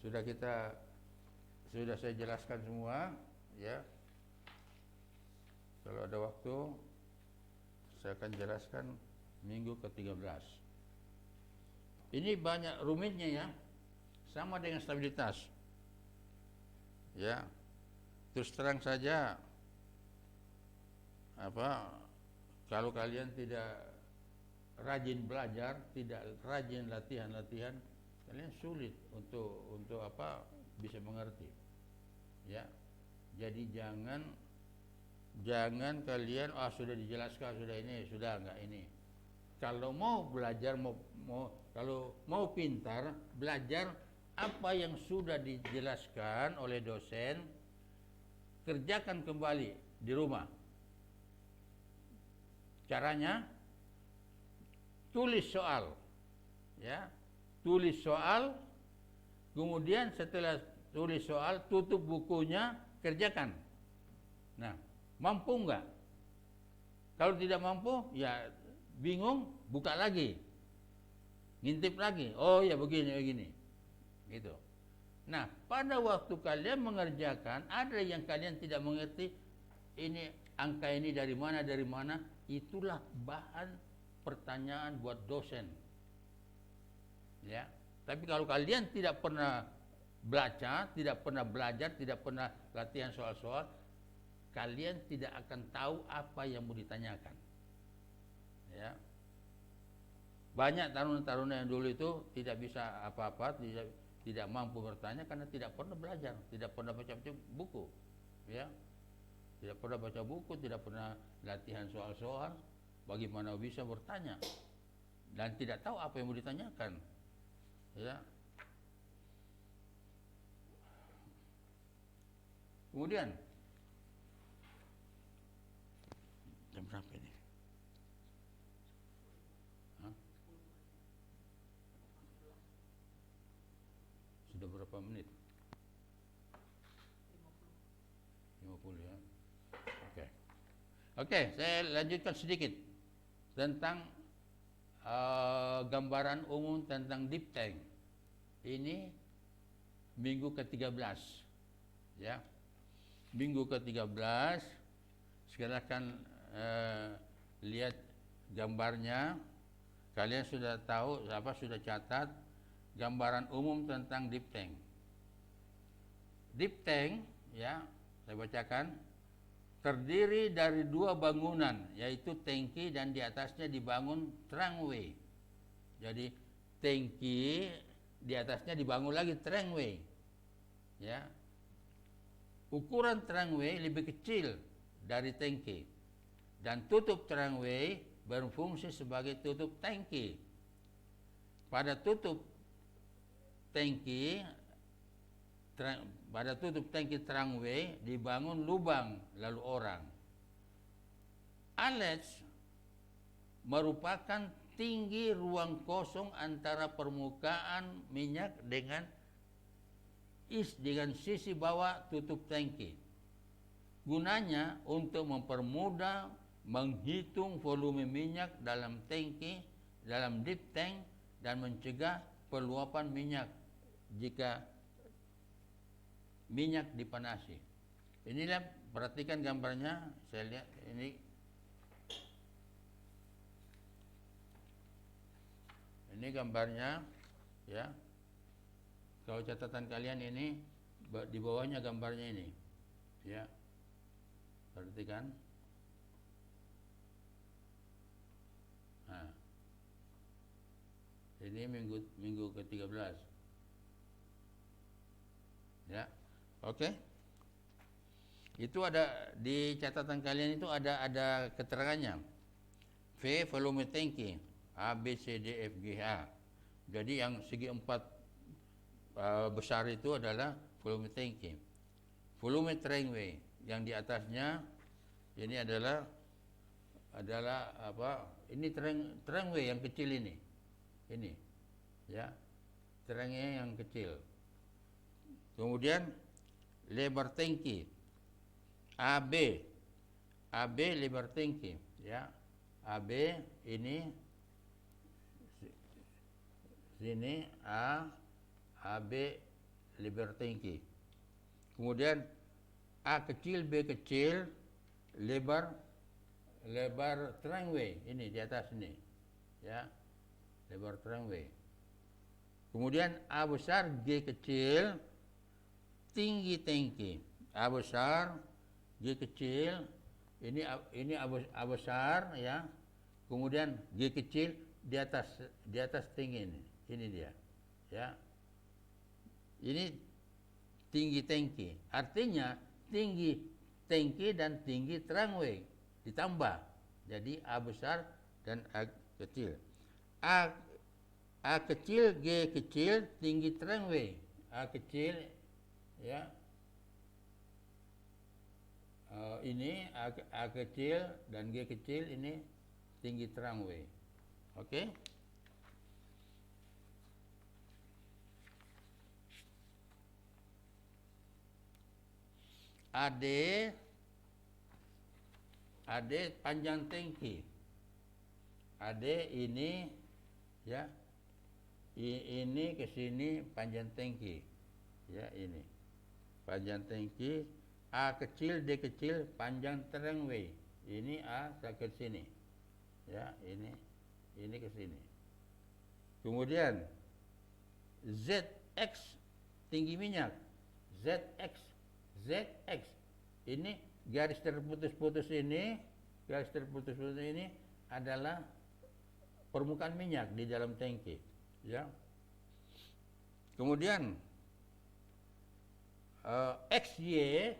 A: sudah saya jelaskan semua ya. Kalau ada waktu saya akan jelaskan minggu ke-13. Ini banyak rumitnya ya. Sama dengan stabilitas. Ya. Terus terang saja kalau kalian tidak rajin belajar, tidak rajin latihan, kalian sulit untuk bisa mengerti. Ya. Jadi jangan kalian sudah dijelaskan, sudah ini, sudah enggak ini. Kalau mau belajar, kalau mau pintar, belajar apa yang sudah dijelaskan oleh dosen, kerjakan kembali di rumah. Caranya tulis soal. Ya. Tulis soal, kemudian setelah tulis soal tutup bukunya, kerjakan. Nah, mampu enggak? Kalau tidak mampu, ya bingung, buka lagi. Ngintip lagi. Oh ya begini. Gitu. Nah, pada waktu kalian mengerjakan, ada yang kalian tidak mengerti, ini angka ini dari mana, itulah bahan pertanyaan buat dosen. Ya. Tapi kalau kalian tidak pernah baca, tidak pernah belajar, tidak pernah latihan soal-soal, kalian tidak akan tahu apa yang mau ditanyakan. Ya. Banyak taruna-taruna yang dulu itu tidak bisa apa-apa, tidak mampu bertanya karena tidak pernah belajar, tidak pernah baca buku. Ya. Tidak pernah baca buku, tidak pernah latihan soal-soal, bagaimana bisa bertanya dan tidak tahu apa yang mau ditanyakan. Ya. Kemudian jam berapa ini? Hah? Sudah berapa menit? 50 ya. Oke, saya lanjutkan sedikit tentang gambaran umum tentang deep tank. Ini minggu ke-13. Ya. Minggu ke-13, silakan lihat gambarnya. Kalian sudah tahu, sudah catat gambaran umum tentang deep tank. Deep tank, ya, saya bacakan, terdiri dari dua bangunan, yaitu tangki dan di atasnya dibangun trunkway. Jadi tangki, di atasnya dibangun lagi trunkway. Ya. Ukuran trunkway lebih kecil dari tangki dan tutup trunkway berfungsi sebagai tutup tangki. Pada tutup tangki trunkway dibangun lubang lalu orang. Allege merupakan tinggi ruang kosong antara permukaan minyak dengan sisi bawah tutup tangki. Gunanya untuk mempermudah menghitung volume minyak dalam tangki, dalam deep tank, dan mencegah peluapan minyak jika minyak dipanasi. Inilah, perhatikan gambarnya, saya lihat ini gambarnya, ya. Kalau catatan kalian ini di bawahnya gambarnya ini, ya. Perhatikan. Nah, ini minggu ke-13. Ya. Oke. Itu ada di catatan kalian, itu ada keterangannya. V volume tangki A B C D F G H. Jadi yang segi empat besar itu adalah volume tangki. Volume trunkway yang di atasnya ini adalah apa? Ini trunkway yang kecil ini. Ini. Ya. Trunkway yang kecil. Kemudian lebar tangki AB lebar tangki, ya. AB ini sini AB lebar tangki. Kemudian A kecil B kecil lebar trunkway ini di atas ini, ya. Lebar trunkway. Kemudian A besar G kecil tinggi tangki. A besar G kecil, ini A besar, ya. Kemudian G kecil di atas tinggi ini dia, ya. Ini tinggi tangki, artinya tinggi tangki dan tinggi trunkway ditambah, jadi A besar dan A kecil. A kecil G kecil tinggi trunkway, A kecil, ya. Ini A kecil dan G kecil, ini tinggi trunkway. Oke. AD panjang tangki. AD ini, ya. Ini ke sini panjang tangki. Ya, ini. Panjang tangki A kecil, D kecil, panjang terang W. Ini A ke sini. Ya, ini ke sini. Kemudian ZX tinggi minyak. ZX. Ini garis terputus-putus ini, adalah permukaan minyak di dalam tangki, ya. Kemudian XY,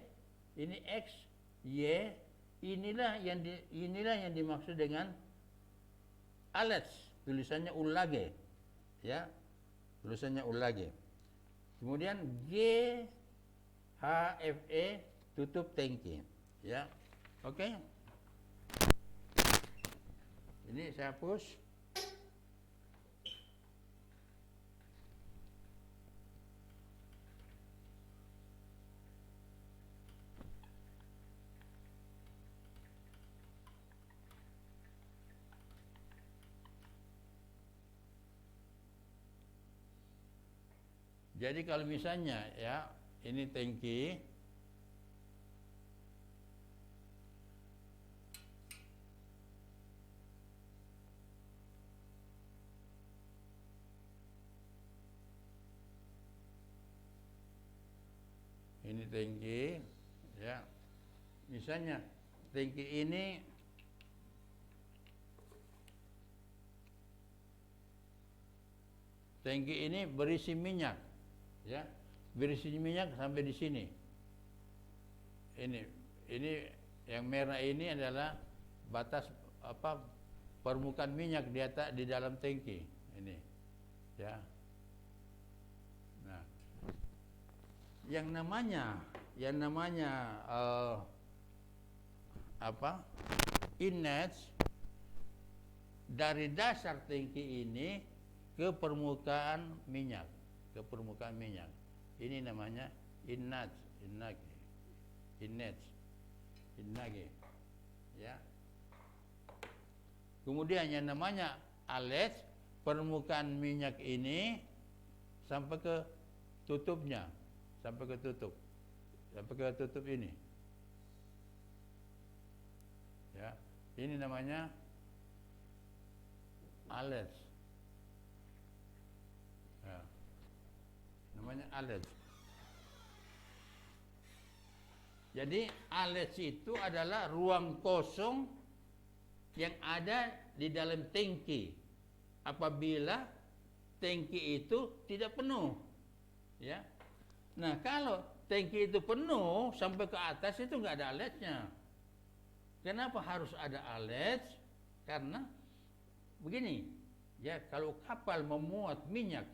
A: ini XY, inilah yang dimaksud dengan alet, tulisannya ulage, ya, tulisannya ulage. Kemudian GHFE tutup tangki, ya. Oke. Ini saya hapus. Jadi kalau misalnya, ya, ini tangki, ya. Misalnya tangki ini berisi minyak, ya, berisi minyak sampai di sini. Ini yang merah ini adalah batas permukaan minyak di dalam tangki ini, ya. Nah, yang namanya inlet dari dasar tangki ini ke permukaan minyak, ini namanya inlet, ya. Kemudian yang namanya alet, permukaan minyak ini sampai ke tutupnya, sampai ke tutup ini, ya. Ini namanya alet, ya. Namanya alet. Jadi alet itu adalah ruang kosong yang ada di dalam tangki apabila tangki itu tidak penuh, ya. Nah, kalau tangki itu penuh sampai ke atas itu nggak ada aletnya. Kenapa harus ada alet? Karena begini, ya, kalau kapal memuat minyak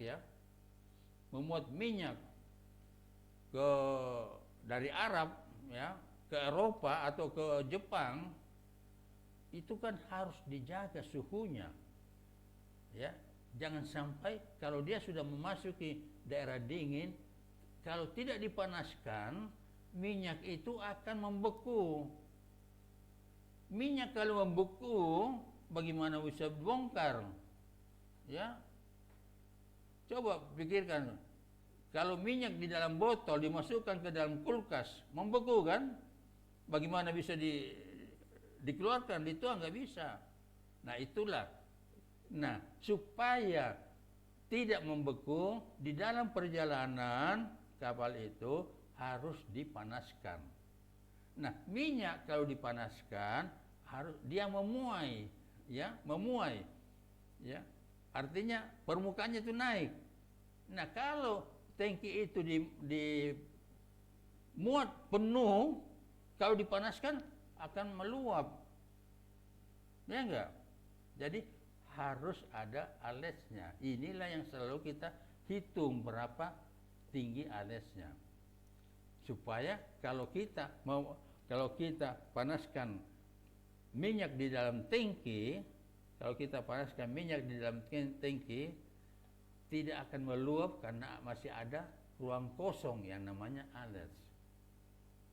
A: dari Arab, ya, ke Eropa atau ke Jepang, itu kan harus dijaga suhunya, ya. Jangan sampai kalau dia sudah memasuki daerah dingin, kalau tidak dipanaskan, minyak itu akan membeku. Minyak kalau membeku, bagaimana bisa bongkar? Ya. Coba pikirkan, kalau minyak di dalam botol dimasukkan ke dalam kulkas, membeku kan? Bagaimana bisa dikeluarkan? Dituang, nggak bisa. Nah, itulah. Nah, supaya tidak membeku, di dalam perjalanan kapal itu harus dipanaskan. Nah, minyak kalau dipanaskan harus dia memuai, ya. Artinya permukaannya itu naik. Nah, kalau tangki itu dimuat penuh, kalau dipanaskan akan meluap, ya enggak? Jadi harus ada aletnya. Inilah yang selalu kita hitung berapa tinggi aletnya, supaya kalau kita panaskan minyak di dalam tangki, tidak akan meluap karena masih ada ruang kosong yang namanya alet.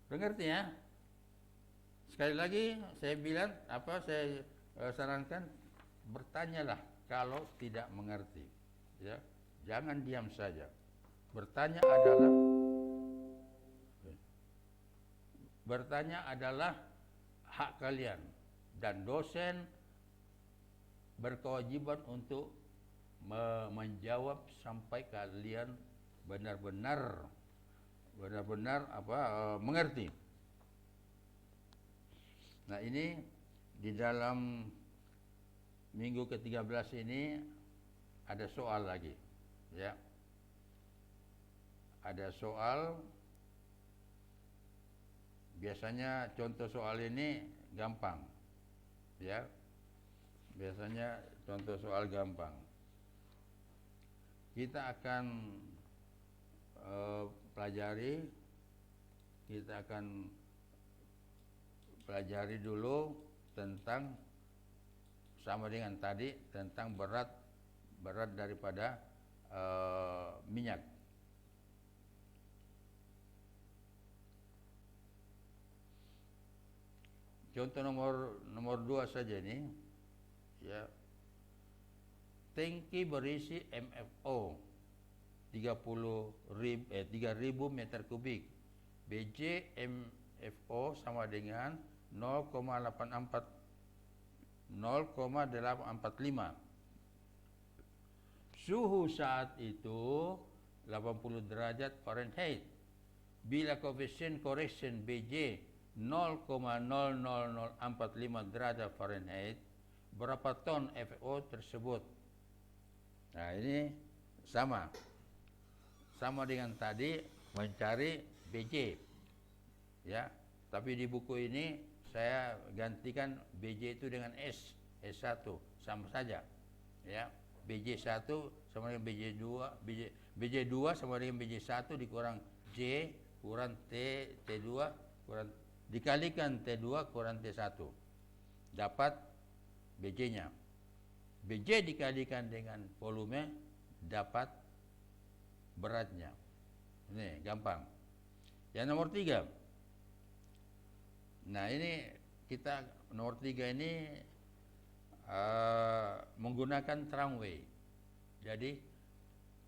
A: Mengerti, ya? Sekali lagi saya bilang, saya sarankan, bertanyalah kalau tidak mengerti, ya. Jangan diam saja. Bertanya adalah Bertanya adalah hak kalian, dan dosen berkewajiban untuk menjawab sampai kalian benar-benar mengerti. Nah, ini di dalam minggu ke-13 ini ada soal lagi, ya. Ada soal, biasanya contoh soal ini gampang, ya. Biasanya contoh soal gampang. Kita akan pelajari dulu tentang, sama dengan tadi, tentang berat daripada minyak. Contoh nomor 2 saja ini, ya. Tangki berisi MFO 3000 meter kubik. BJ MFO sama dengan 0,845. Suhu saat itu 80 derajat Fahrenheit. Bila koefisien correction BJ 0,00045 derajat Fahrenheit, berapa ton FO tersebut? Nah, ini sama dengan tadi mencari BJ, ya. Tapi di buku ini saya gantikan BJ itu dengan S1, sama saja, ya. BJ1 sama dengan BJ2, BJ2 sama dengan BJ1 dikurang J kurang T2 kurang dikalikan T2 kurang T1, dapat BJ-nya. BJ dikalikan dengan volume, dapat beratnya. Ini gampang. Yang nomor 3. Nah, ini kita nomor 3 ini menggunakan tramway. Jadi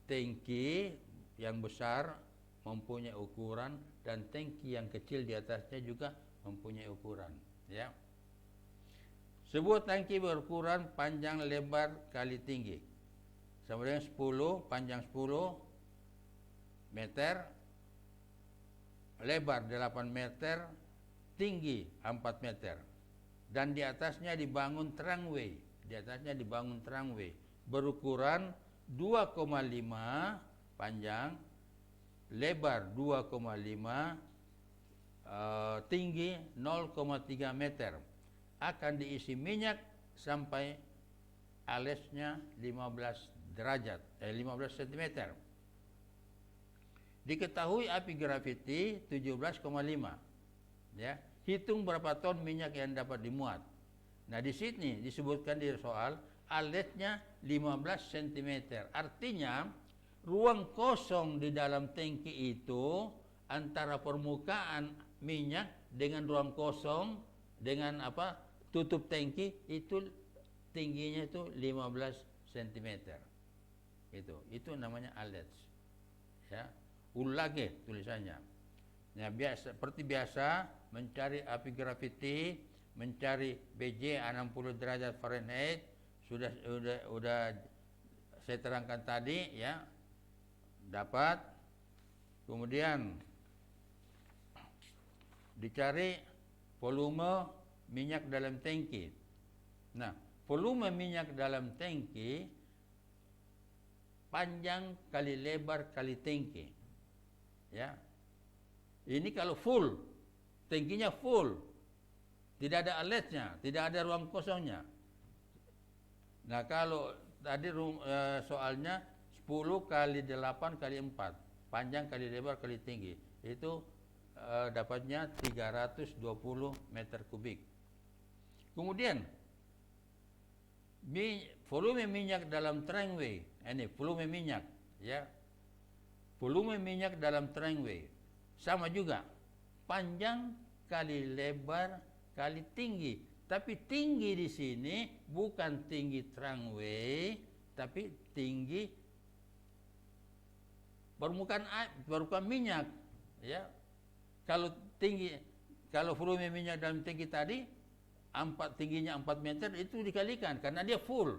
A: tangki yang besar mempunyai ukuran, dan tangki yang kecil di atasnya juga mempunyai ukuran, ya. Sebuah tangki berukuran panjang lebar kali tinggi sama dengan 10, panjang 10 meter, lebar 8 meter, tinggi 4 meter, dan di atasnya dibangun tramway. Berukuran 2,5 panjang, lebar 2,5, tinggi 0,3 meter. Akan diisi minyak sampai alesnya 15 cm. Diketahui api graviti 17,5. Ya, hitung berapa ton minyak yang dapat dimuat. Nah, di sini disebutkan di soal alesnya 15 cm. Artinya ruang kosong di dalam tangki itu antara permukaan minyak dengan ruang kosong dengan tutup tangki itu tingginya itu 15 cm. Itu namanya alets. Ya, lagi tulisannya. Nah, seperti biasa mencari api graviti, mencari BJ 60 derajat Fahrenheit sudah saya terangkan tadi, ya. Dapat. Kemudian dicari volume minyak dalam tangki. Nah, volume minyak dalam tangki panjang kali lebar kali tangki. Ya. Ini kalau full, tangkinya full. Tidak ada aletnya, tidak ada ruang kosongnya. Nah, kalau tadi soalnya 10 kali 8 kali 4, panjang kali lebar kali tinggi. Itu dapatnya 320 meter kubik. Kemudian volume minyak dalam tramway. Ini volume minyak, ya. Volume minyak dalam tramway sama juga, panjang kali lebar kali tinggi. Tapi tinggi di sini bukan tinggi tramway, tapi tinggi permukaan minyak, ya. Kalau tinggi kalau volume minyak dalam tangki tadi tingginya 4 meter itu dikalikan karena dia full.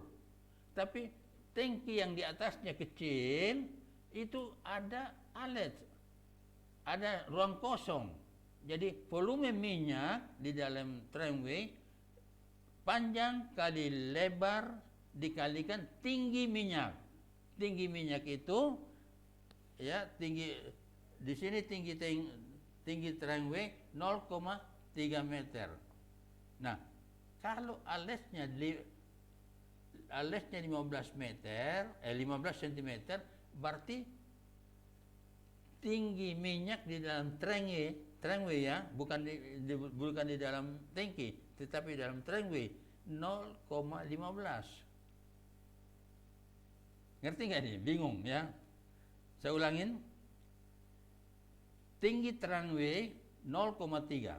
A: Tapi tangki yang di atasnya kecil itu ada alet, ada ruang kosong. Jadi volume minyak di dalam tramway panjang kali lebar dikalikan tinggi minyak. Tinggi minyak itu ya tinggi di sini tinggi tramway 0,3 meter. Nah, kalau alasnya 15 cm berarti tinggi minyak di dalam tramway ya, bukan di dalam tangki, tetapi di dalam tramway 0,15. Ngerti nggak nih? Bingung ya? Saya ulangin. Tinggi tramway 0,3.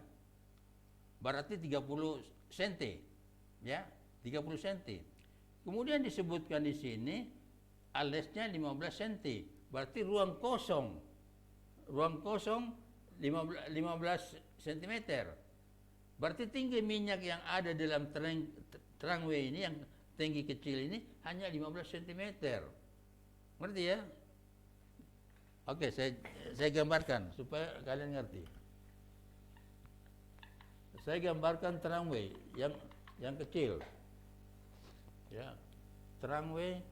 A: Berarti 30 cm. Ya, 30 cm. Kemudian disebutkan di sini alasnya 15 cm. Berarti ruang kosong 15 cm. Berarti tinggi minyak yang ada dalam tramway ini, yang tinggi kecil ini hanya 15 cm. Ngerti ya? Oke, saya gambarkan supaya kalian ngerti. Saya gambarkan tramway yang kecil. Ya, tramway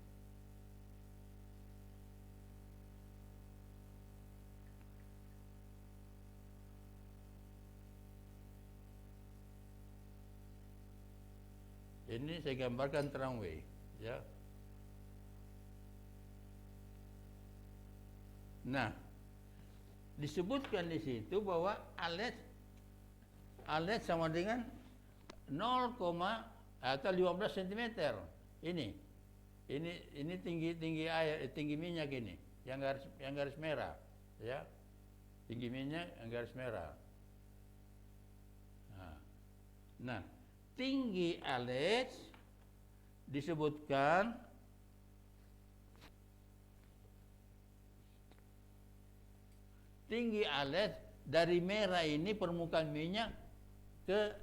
A: ini saya gambarkan tramway, ya. Nah, disebutkan di situ bahwa alet sama dengan 0, atau 15 cm. Ini tinggi air, tinggi minyak ini yang garis merah, ya. Tinggi minyak yang garis merah. Nah, tinggi alet disebutkan tinggi alet dari merah ini permukaan minyak ke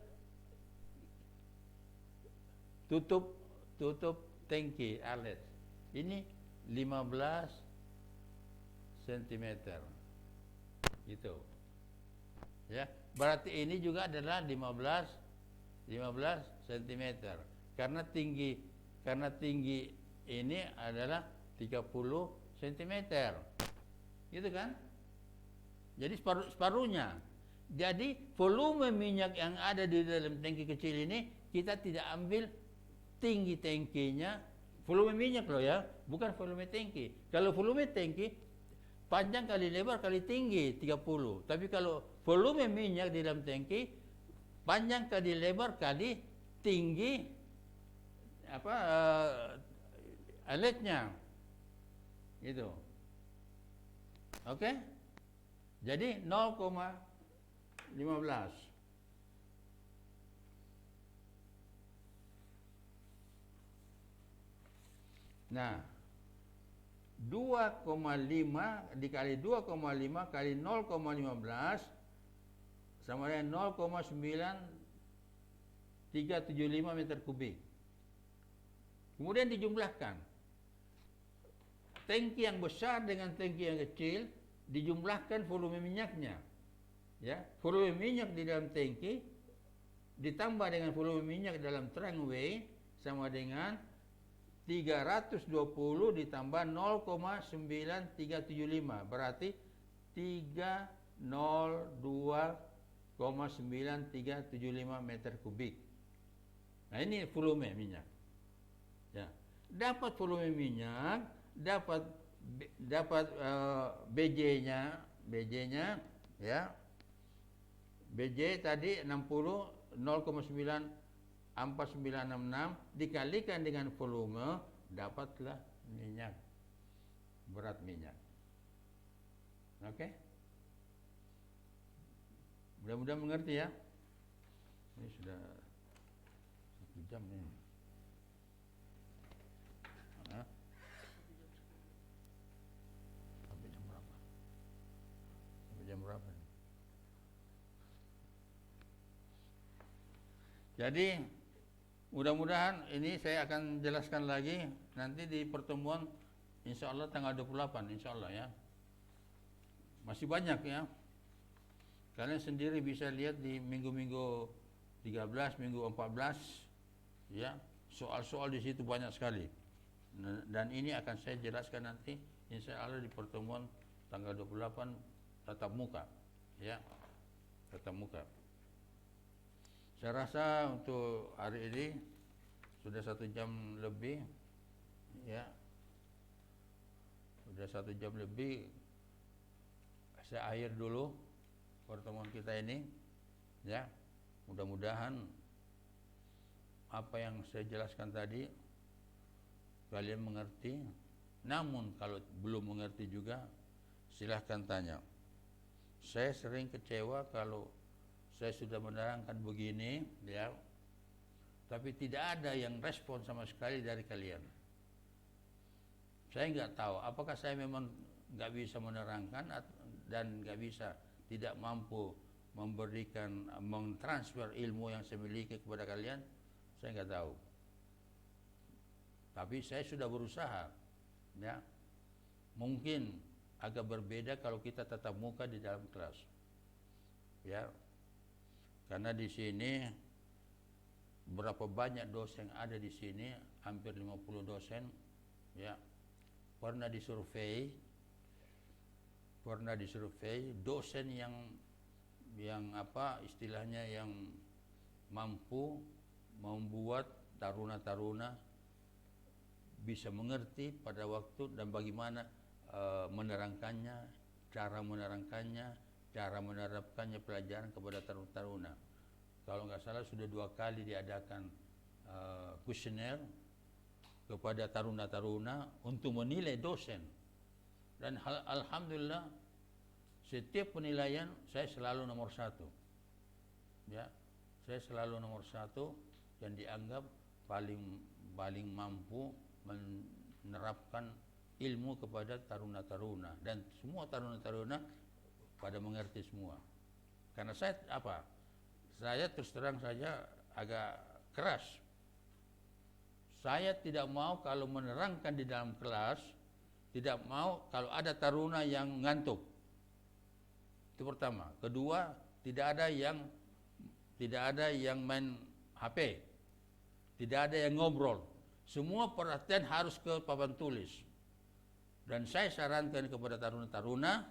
A: tutup tangki alet. Ini 15 cm. Gitu. Ya, berarti ini juga adalah 15 cm. Karena tinggi ini adalah 30 cm. Gitu kan? Jadi separuhnya. Jadi volume minyak yang ada di dalam tangki kecil ini kita tidak ambil tinggi tangkinya, volume minyak loh ya, bukan volume tangki. Kalau volume tangki panjang kali lebar kali tinggi 30. Tapi kalau volume minyak di dalam tangki panjang kali lebar kali tinggi aletnya. Gitu. Oke? Jadi 0,15. Nah, 2,5 dikali 2,5 kali 0,15 sama dengan 0,9375 meter kubik. Kemudian dijumlahkan. Tangki yang besar dengan tangki yang kecil dijumlahkan volume minyaknya. Ya, volume minyak di dalam tangki ditambah dengan volume minyak dalam tramway sama dengan 320 ditambah 0,9375 berarti 302,9375 meter kubik. Nah, ini volume minyak. Ya. Dapat volume minyak, dapat BJ-nya ya. BJ tadi 60 0,94966 dikalikan dengan volume, dapatlah minyak, berat minyak. Oke? Mudah-mudahan mengerti ya. Ini sudah 1 jam ini. Sampai jam berapa? Jadi mudah-mudahan ini saya akan jelaskan lagi nanti di pertemuan insya Allah tanggal 28 insya Allah ya. Masih banyak ya. Kalian sendiri bisa lihat di minggu-minggu 13, minggu 14 ya. Soal-soal di situ banyak sekali. Dan ini akan saya jelaskan nanti insya Allah di pertemuan tanggal 28 tatap muka ya. Tatap muka. Saya rasa untuk hari ini sudah 1 jam lebih, ya, sudah 1 jam lebih. Saya akhir dulu pertemuan kita ini, ya. Mudah-mudahan apa yang saya jelaskan tadi kalian mengerti. Namun kalau belum mengerti juga silahkan tanya. Saya sering kecewa kalau saya sudah menerangkan begini, ya, tapi tidak ada yang respon sama sekali dari kalian. Saya nggak tahu, apakah saya memang nggak bisa menerangkan dan nggak bisa, tidak mampu memberikan, mentransfer ilmu yang saya miliki kepada kalian, saya nggak tahu. Tapi saya sudah berusaha, ya. Mungkin agak berbeda kalau kita tatap muka di dalam kelas, ya. Karena di sini berapa banyak dosen ada di sini, hampir 50 dosen, ya. Pernah disurvei dosen yang apa istilahnya, yang mampu membuat taruna-taruna bisa mengerti pada waktu dan bagaimana menerangkannya, cara menerangkannya, cara menerapkannya pelajaran kepada taruna-taruna. Kalau nggak salah sudah 2 kali diadakan kuesioner kepada taruna-taruna untuk menilai dosen. Dan alhamdulillah setiap penilaian saya selalu nomor 1. Ya, saya selalu nomor 1 yang dianggap paling mampu menerapkan ilmu kepada taruna-taruna, dan semua taruna-taruna pada mengerti semua. Karena saya terus terang saja agak keras. Saya tidak mau kalau menerangkan di dalam kelas, tidak mau kalau ada taruna yang ngantuk. Itu pertama. Kedua, tidak ada yang main HP. Tidak ada yang ngobrol. Semua perhatian harus ke papan tulis. Dan saya sarankan kepada taruna-taruna,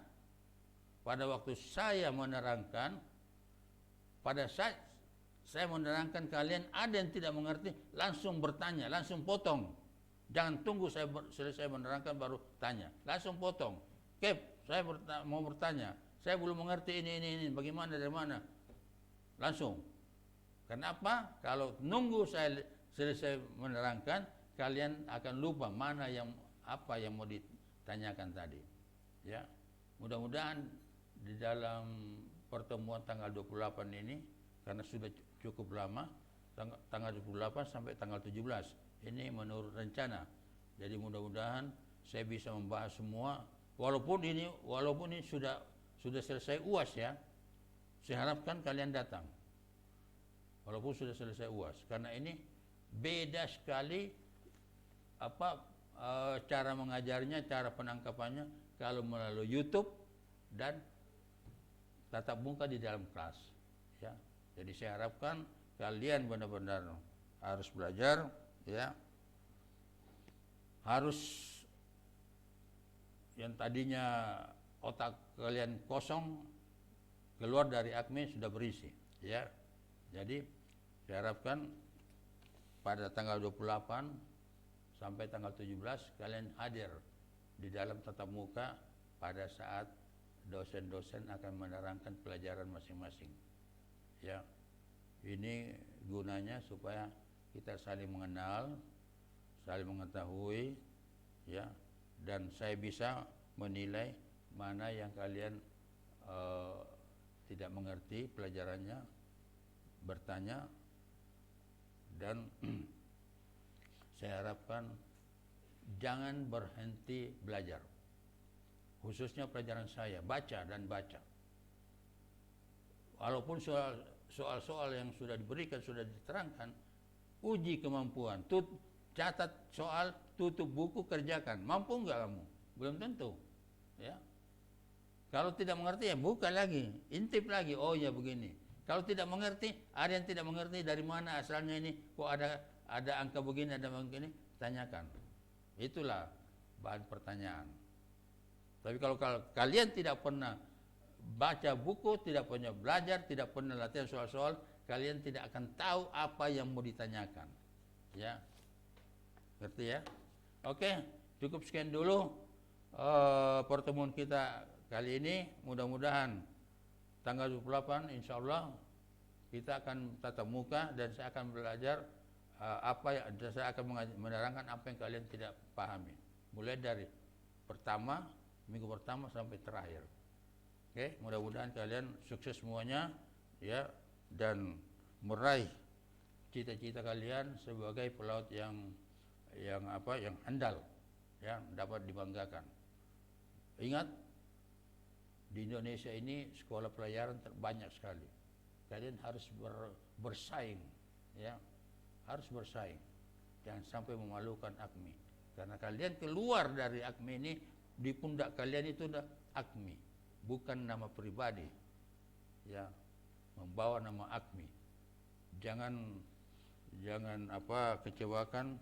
A: pada waktu saya menerangkan, pada saat saya menerangkan kalian ada yang tidak mengerti, langsung bertanya, langsung potong. Jangan tunggu saya selesai menerangkan baru tanya. Langsung potong. Kep, saya mau bertanya. Saya belum mengerti ini, bagaimana, dari mana. Langsung. Kenapa? Kalau nunggu saya selesai menerangkan, kalian akan lupa apa yang mau ditanyakan tadi. Ya. Mudah-mudahan di dalam pertemuan tanggal 28 ini, karena sudah cukup lama, tanggal 28 sampai tanggal 17. Ini menurut rencana. Jadi mudah-mudahan saya bisa membahas semua, walaupun ini sudah selesai UAS ya. Saya harapkan kalian datang. Walaupun sudah selesai UAS, karena ini beda sekali cara mengajarnya, cara penangkapannya kalau melalui YouTube dan tatap muka di dalam kelas, ya. Jadi saya harapkan kalian benar-benar harus belajar, ya. Harus yang tadinya otak kalian kosong, keluar dari AKME sudah berisi, ya. Jadi saya harapkan pada tanggal 28 sampai tanggal 17 kalian hadir di dalam tatap muka pada saat dosen-dosen akan menerangkan pelajaran masing-masing. Ya. Ini gunanya supaya kita saling mengenal, saling mengetahui, ya, dan saya bisa menilai mana yang kalian tidak mengerti pelajarannya, bertanya, dan saya harapkan jangan berhenti belajar. Khususnya pelajaran saya, baca dan baca. Walaupun soal-soal yang sudah diberikan, sudah diterangkan, uji kemampuan. Catat soal, tutup buku, kerjakan. Mampu enggak kamu? Belum tentu. Ya. Kalau tidak mengerti ya buka lagi, intip lagi. Oh ya begini. Kalau tidak mengerti, ada yang tidak mengerti dari mana asalnya ini, kok ada angka begini, ada begini, tanyakan. Itulah bahan pertanyaan. Tapi kalau kalian tidak pernah baca buku, tidak pernah belajar, tidak pernah latihan soal-soal, kalian tidak akan tahu apa yang mau ditanyakan. Ya. Ngerti ya? Oke, cukup sekian dulu pertemuan kita kali ini. Mudah-mudahan tanggal 28 insya Allah kita akan tatap muka dan saya akan belajar saya akan menerangkan apa yang kalian tidak pahami. Mulai dari minggu pertama sampai terakhir. Oke, mudah-mudahan kalian sukses semuanya ya dan meraih cita-cita kalian sebagai pelaut yang andal, ya, dapat dibanggakan. Ingat, di Indonesia ini sekolah pelayaran terbanyak sekali. Kalian harus bersaing, ya, harus bersaing. Jangan sampai memalukan AKMI. Karena kalian keluar dari AKMI ini, di pundak kalian itu udah AKMI, bukan nama pribadi, ya, membawa nama AKMI. Jangan kecewakan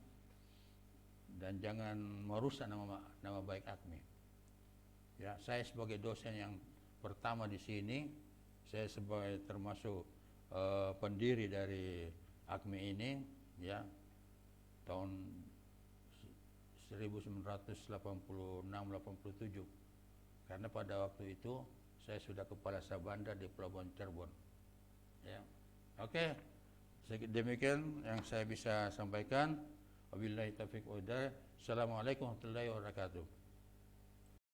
A: dan jangan merusak nama baik AKMI. Ya, saya sebagai dosen yang pertama di sini, saya sebagai termasuk pendiri dari AKMI ini, ya, tahun 1986-87. Karena pada waktu itu saya sudah kepala Sabanda di Pelabuhan Cirebon. Ya. Oke. Demikian yang saya bisa sampaikan. Wabillahi taufiq wal hidayah. Assalamualaikum warahmatullahi wabarakatuh.